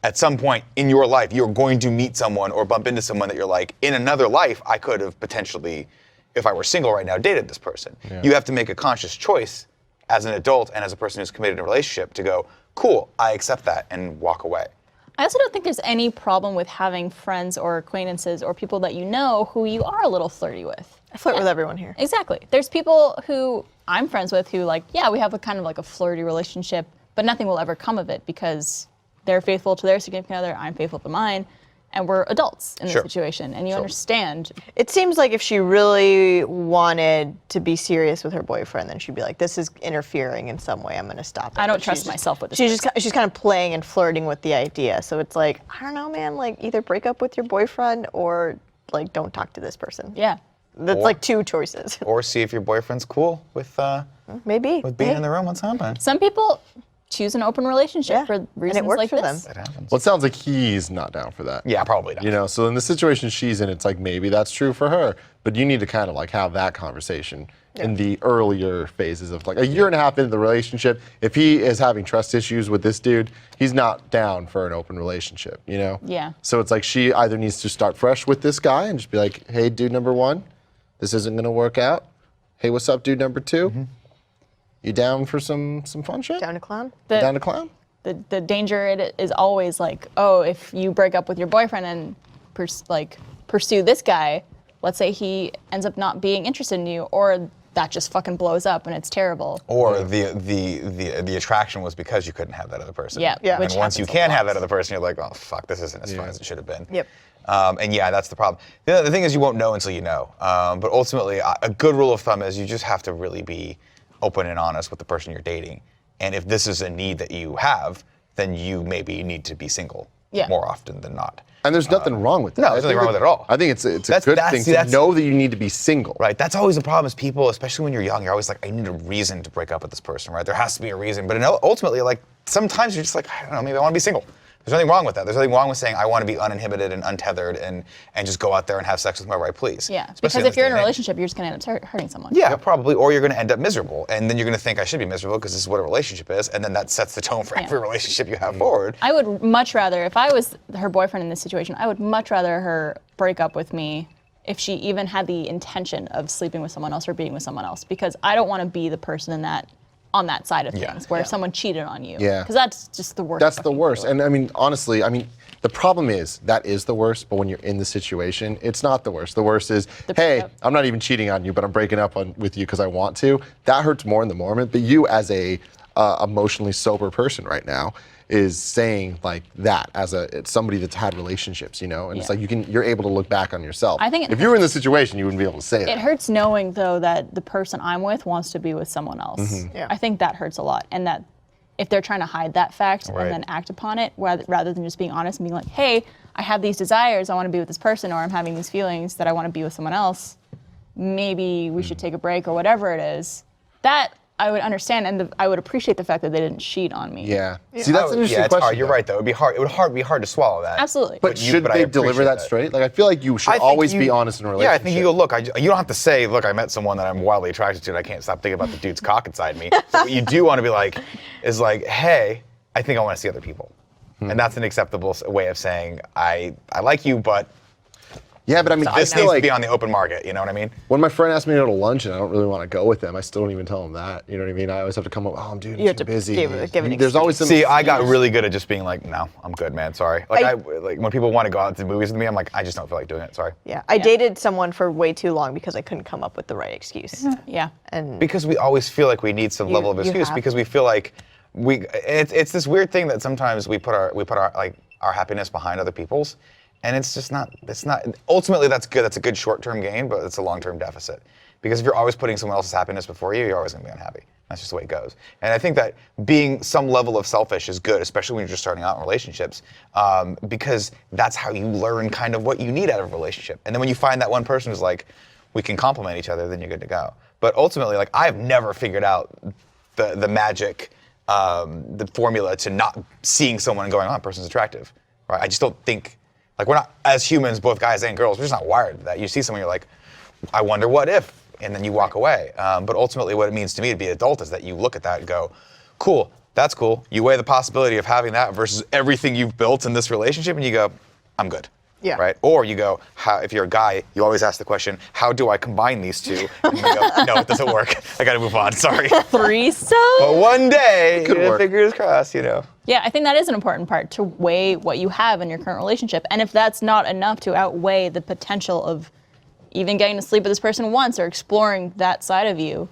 At some point in your life, you're going to meet someone or bump into someone that you're like, in another life, I could have potentially, if I were single right now, dated this person. Yeah. You have to make a conscious choice as an adult and as a person who's committed in a relationship to go, cool, I accept that and walk away. I also don't think there's any problem with having friends or acquaintances or people that you know who you are a little flirty with. I flirt with everyone here. Exactly. There's people who I'm friends with who we have a kind of like a flirty relationship, but nothing will ever come of it because they're faithful to their significant other, I'm faithful to mine, and we're adults in this Sure. situation, and you understand. It seems like if she really wanted to be serious with her boyfriend, then she'd be like, this is interfering in some way, I'm gonna stop it. I don't But trust she's myself with this She's kind of playing and flirting with the idea. So it's like, I don't know, man, like either break up with your boyfriend or like don't talk to this person. Yeah. That's Or- like two choices. Or see if your boyfriend's cool with Maybe. being Hey, in the room when something. Some people choose an open relationship Yeah, for and it reasons works like for this. them. It happens. Well, it sounds like he's not down for that. Yeah, probably not. You know, so in the situation she's in, it's like maybe that's true for her, but you need to kind of like have that conversation in the earlier phases of like a year and a half into the relationship. If he is having trust issues with this dude, he's not down for an open relationship, you know? Yeah. So it's like she either needs to start fresh with this guy and just be like, hey, dude number one, this isn't gonna work out. Hey, what's up, dude number two? You down for some fun shit? Down to clown? Down to clown? The danger it is always like, oh, if you break up with your boyfriend and pursue this guy, let's say he ends up not being interested in you, or that just fucking blows up and it's terrible. Or the attraction was because you couldn't have that other person. Yeah, Yeah. And which once you happens a can lot. have that other person, you're like, oh fuck, this isn't as fun as it should have been. Yep. And yeah, that's the problem. The thing is, you won't know until you know. But ultimately, a good rule of thumb is you just have to really be open and honest with the person you're dating. And if this is a need that you have, then you maybe need to be single more often than not. And there's nothing wrong with that. no, there's nothing wrong with it at all. I think it's a That's- good that's- thing see, to that's- know that you need to be single. Right, that's always the problem is people, especially when you're young, you're always like, I need a reason to break up with this person, right? There has to be a reason. But ultimately, like, sometimes you're just like, I don't know, maybe I want to be single. There's nothing wrong with that. There's nothing wrong with saying I want to be uninhibited and untethered and just go out there and have sex with whoever I please. Yeah, Especially because in if this you're day in a and age. relationship, you're just gonna end up hurting someone. Yeah, probably, or you're going to end up miserable, and then you're going to think I should be miserable because this is what a relationship is, and then that sets the tone for every relationship you have forward. I would much rather, if I was her boyfriend in this situation, I would much rather her break up with me if she even had the intention of sleeping with someone else or being with someone else, because I don't want to be the person on that side of things where someone cheated on you. Yeah. Because that's just the worst. That's the fucking worst. feeling. And I mean, honestly, the problem is that is the worst, but when you're in the situation, it's not the worst. The worst is, hey, breakup. I'm not even cheating on you, but I'm breaking up with you because I want to. That hurts more in the moment. But you, as a emotionally sober person right now, is saying like that as it's somebody that's had relationships, and it's like you're able to look back on yourself. I think if you were in this situation, you wouldn't be able to say that. It hurts knowing, though, that the person I'm with wants to be with someone else. Yeah. I think that hurts a lot. And that if they're trying to hide that fact Right. and then act upon it, rather than just being honest and being like, hey, I have these desires, I want to be with this person, or I'm having these feelings that I want to be with someone else, maybe we should take a break or whatever it is, that I would understand, and I would appreciate the fact that they didn't cheat on me. Yeah. See, that's an interesting yeah, it's question. hard. You're though. right, though. It would be hard to swallow that. Absolutely. But should but I they deliver appreciate that that. straight? Like, I feel like you should I think always you- be honest in a Yeah, I relationship. think you go, look, you don't have to say, look, I met someone that I'm wildly attracted to and I can't stop thinking about the dude's cock inside me. But what you do want to be like, is like, hey, I think I want to see other people. And that's an acceptable way of saying, I like you, but Yeah, but I mean, this I needs feel to like be on the open market, you know what I mean? when my friend asks me to go to lunch and I don't really want to go with them, I still don't even tell them that. You know what I mean? I always have to come up, oh, dude, You I'm have too to busy. give an There's always some. See, I got really good at just being like, no, I'm good, man, sorry. Like, I- like when people want to go out to the movies with me, I'm like, I just don't feel like doing it, sorry. Yeah. I dated someone for way too long because I couldn't come up with the right excuse. Yeah. And Because we always feel like we need some level of you excuse have because we feel like it's this weird thing that sometimes we put our happiness behind other people's, and it's not ultimately that's good. That's a good short-term gain, but it's a long-term deficit. Because if you're always putting someone else's happiness before you, you're always going to be unhappy. That's just the way it goes. And I think that being some level of selfish is good, especially when you're just starting out in relationships, because that's how you learn kind of what you need out of a relationship. And then when you find that one person who's like, we can complement each other, then you're good to go. But ultimately, like, I've never figured out the magic, the formula to not seeing someone and going, oh, that person's attractive, right? I just don't think, like, we're not, as humans, both guys and girls, we're just not wired to that. You see someone, you're like, I wonder what if, and then you walk away. But ultimately what it means to me to be an adult is that you look at that and go, cool, that's cool. You weigh the possibility of having that versus everything you've built in this relationship and you go, I'm good. Yeah. Right? Or you go, if you're a guy, you always ask the question, how do I combine these two? And you go, no, it doesn't work. I gotta move on, sorry. Threesome? But one day, Could work. fingers crossed, Yeah, I think that is an important part, to weigh what you have in your current relationship. And if that's not enough to outweigh the potential of even getting to sleep with this person once or exploring that side of you,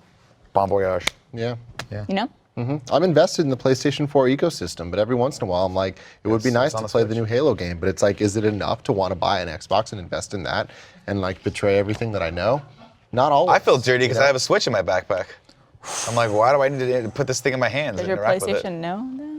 Bon voyage. Yeah. you know? I'm invested in the PlayStation 4 ecosystem, but every once in a while I'm like, it would be nice on to the play Switch. the new Halo game, but it's like, is it enough to want to buy an Xbox and invest in that and like betray everything that I know? Not always. I feel dirty because I have a Switch in my backpack. I'm like, why do I need to put this thing in my hands Does and your interact with it? PlayStation know that?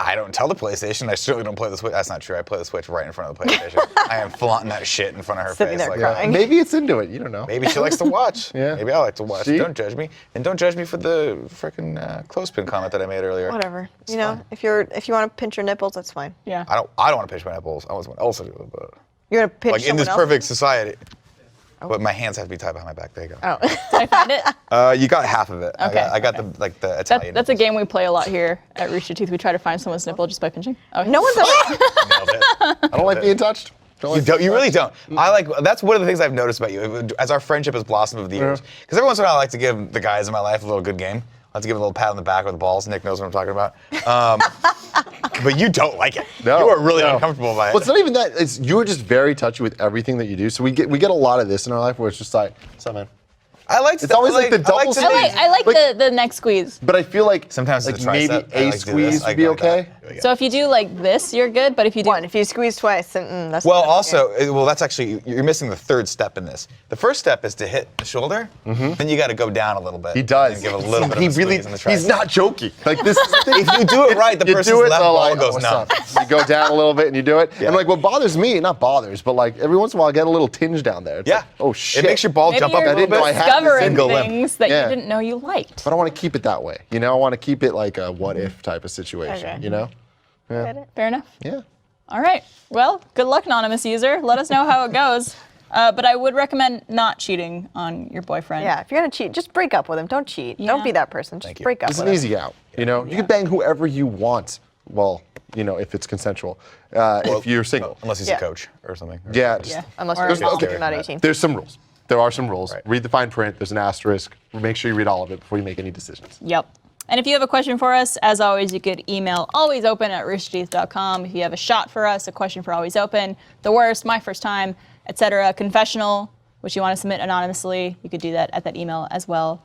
I don't tell the PlayStation. I certainly don't play the Switch. That's not true. I play the Switch right in front of the PlayStation. I am flaunting that shit in front of her Sitting face. there Like, crying. Maybe it's into it. You don't know. maybe she likes to watch. Yeah. Maybe I like to watch. See? Don't judge me. And don't judge me for the freaking clothespin comment that I made earlier. whatever. It's You know, fine. if you want to pinch your nipples, that's fine. Yeah. I don't want to pinch my nipples. I want someone else to do it. But You're gonna pinch like in someone this else? perfect society. But my hands have to be tied behind my back. There you go. Oh. Did I find it? You got half of it. Okay. I got the Italian. That's a nipples. game we play a lot here at Rooster Teeth. We try to find someone's nipple just by pinching. Okay. No one's ever. Nailed it. I don't like being touched. Don't You like don't. being You really touched. don't. That's one of the things I've noticed about you. As our friendship has blossomed over the years, because every once in a while I like to give the guys in my life a little good game. I like to give a little pat on the back with the balls. Nick knows what I'm talking about. But you don't like it. No, you are really no. uncomfortable by it. Well, it's not even that. It's you're just very touchy with everything that you do. So we get a lot of this in our life where it's just like, what's up, man? I like. It's always like the double I like, squeeze. I like the neck squeeze. But I feel like Sometimes like it's a maybe tricep. I a like to do this. squeeze I would be go like okay. that. So if you do like this, you're good. But if you do One. If you squeeze twice, that's Well, that's okay. also, that's actually, you're missing the third step in this. The first step is to hit the shoulder, then you got to go down a little bit. He does. And give a little bit of he a really. squeeze in the tricep. He's not joking. Like this. Is the thing. If you do it right, the You person's do it, left they're ball like, goes "Oh, numb. what's up?" You go down a little bit and you do it. Yeah. And like what bothers me, not bothers, but like every once in a while I get a little tinge down there. It's Yeah. like, oh shit. It makes your ball maybe jump up a you're little didn't know I bit. had discovering Single limb. things that Yeah. you didn't know you liked. But I want to keep it that way. You know, I want to keep it like a what if type of situation. Okay. You know? Fair enough. Yeah. All right. Well, good luck, anonymous user. Let us know how it goes. But I would recommend not cheating on your boyfriend. Yeah, if you're gonna cheat, just break up with him. Don't cheat. Yeah. Don't be that person. Just Thank you. break up It's with an him. easy out. You know, you can bang whoever you want. Well, you know, if it's consensual. If you're single. Unless he's Yeah. a coach or something. Yeah. just- Yeah. Unless Or you're, a mom. you're not 18. There's some rules. There are some rules. Right. Read the fine print. There's an asterisk. Make sure you read all of it before you make any decisions. Yep. And if you have a question for us, as always, you could email alwaysopen@roosterteeth.com. If you have a shot for us, a question for Always Open, the worst, my first time, etc., confessional, which you want to submit anonymously, you could do that at that email as well.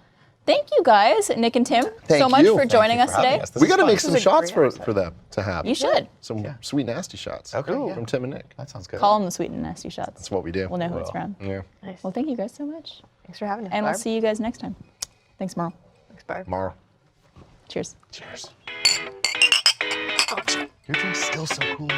Thank you guys, Nick and Tim, so Thank much you. for Thank joining you us for having today. us. This We is got to fun. make This some is a shots great for them to have. You should. Some sweet nasty shots. Okay. From Tim and Nick. That sounds good. Call them the sweet and nasty shots. That's what we do. We'll know who it's from. Yeah. Nice. Well, thank you guys so much. Thanks for having us. And we'll Barb. see you guys next time. Thanks, Merle. Thanks, Barb. Tomorrow. Cheers. Cheers. Your drink's still so cool.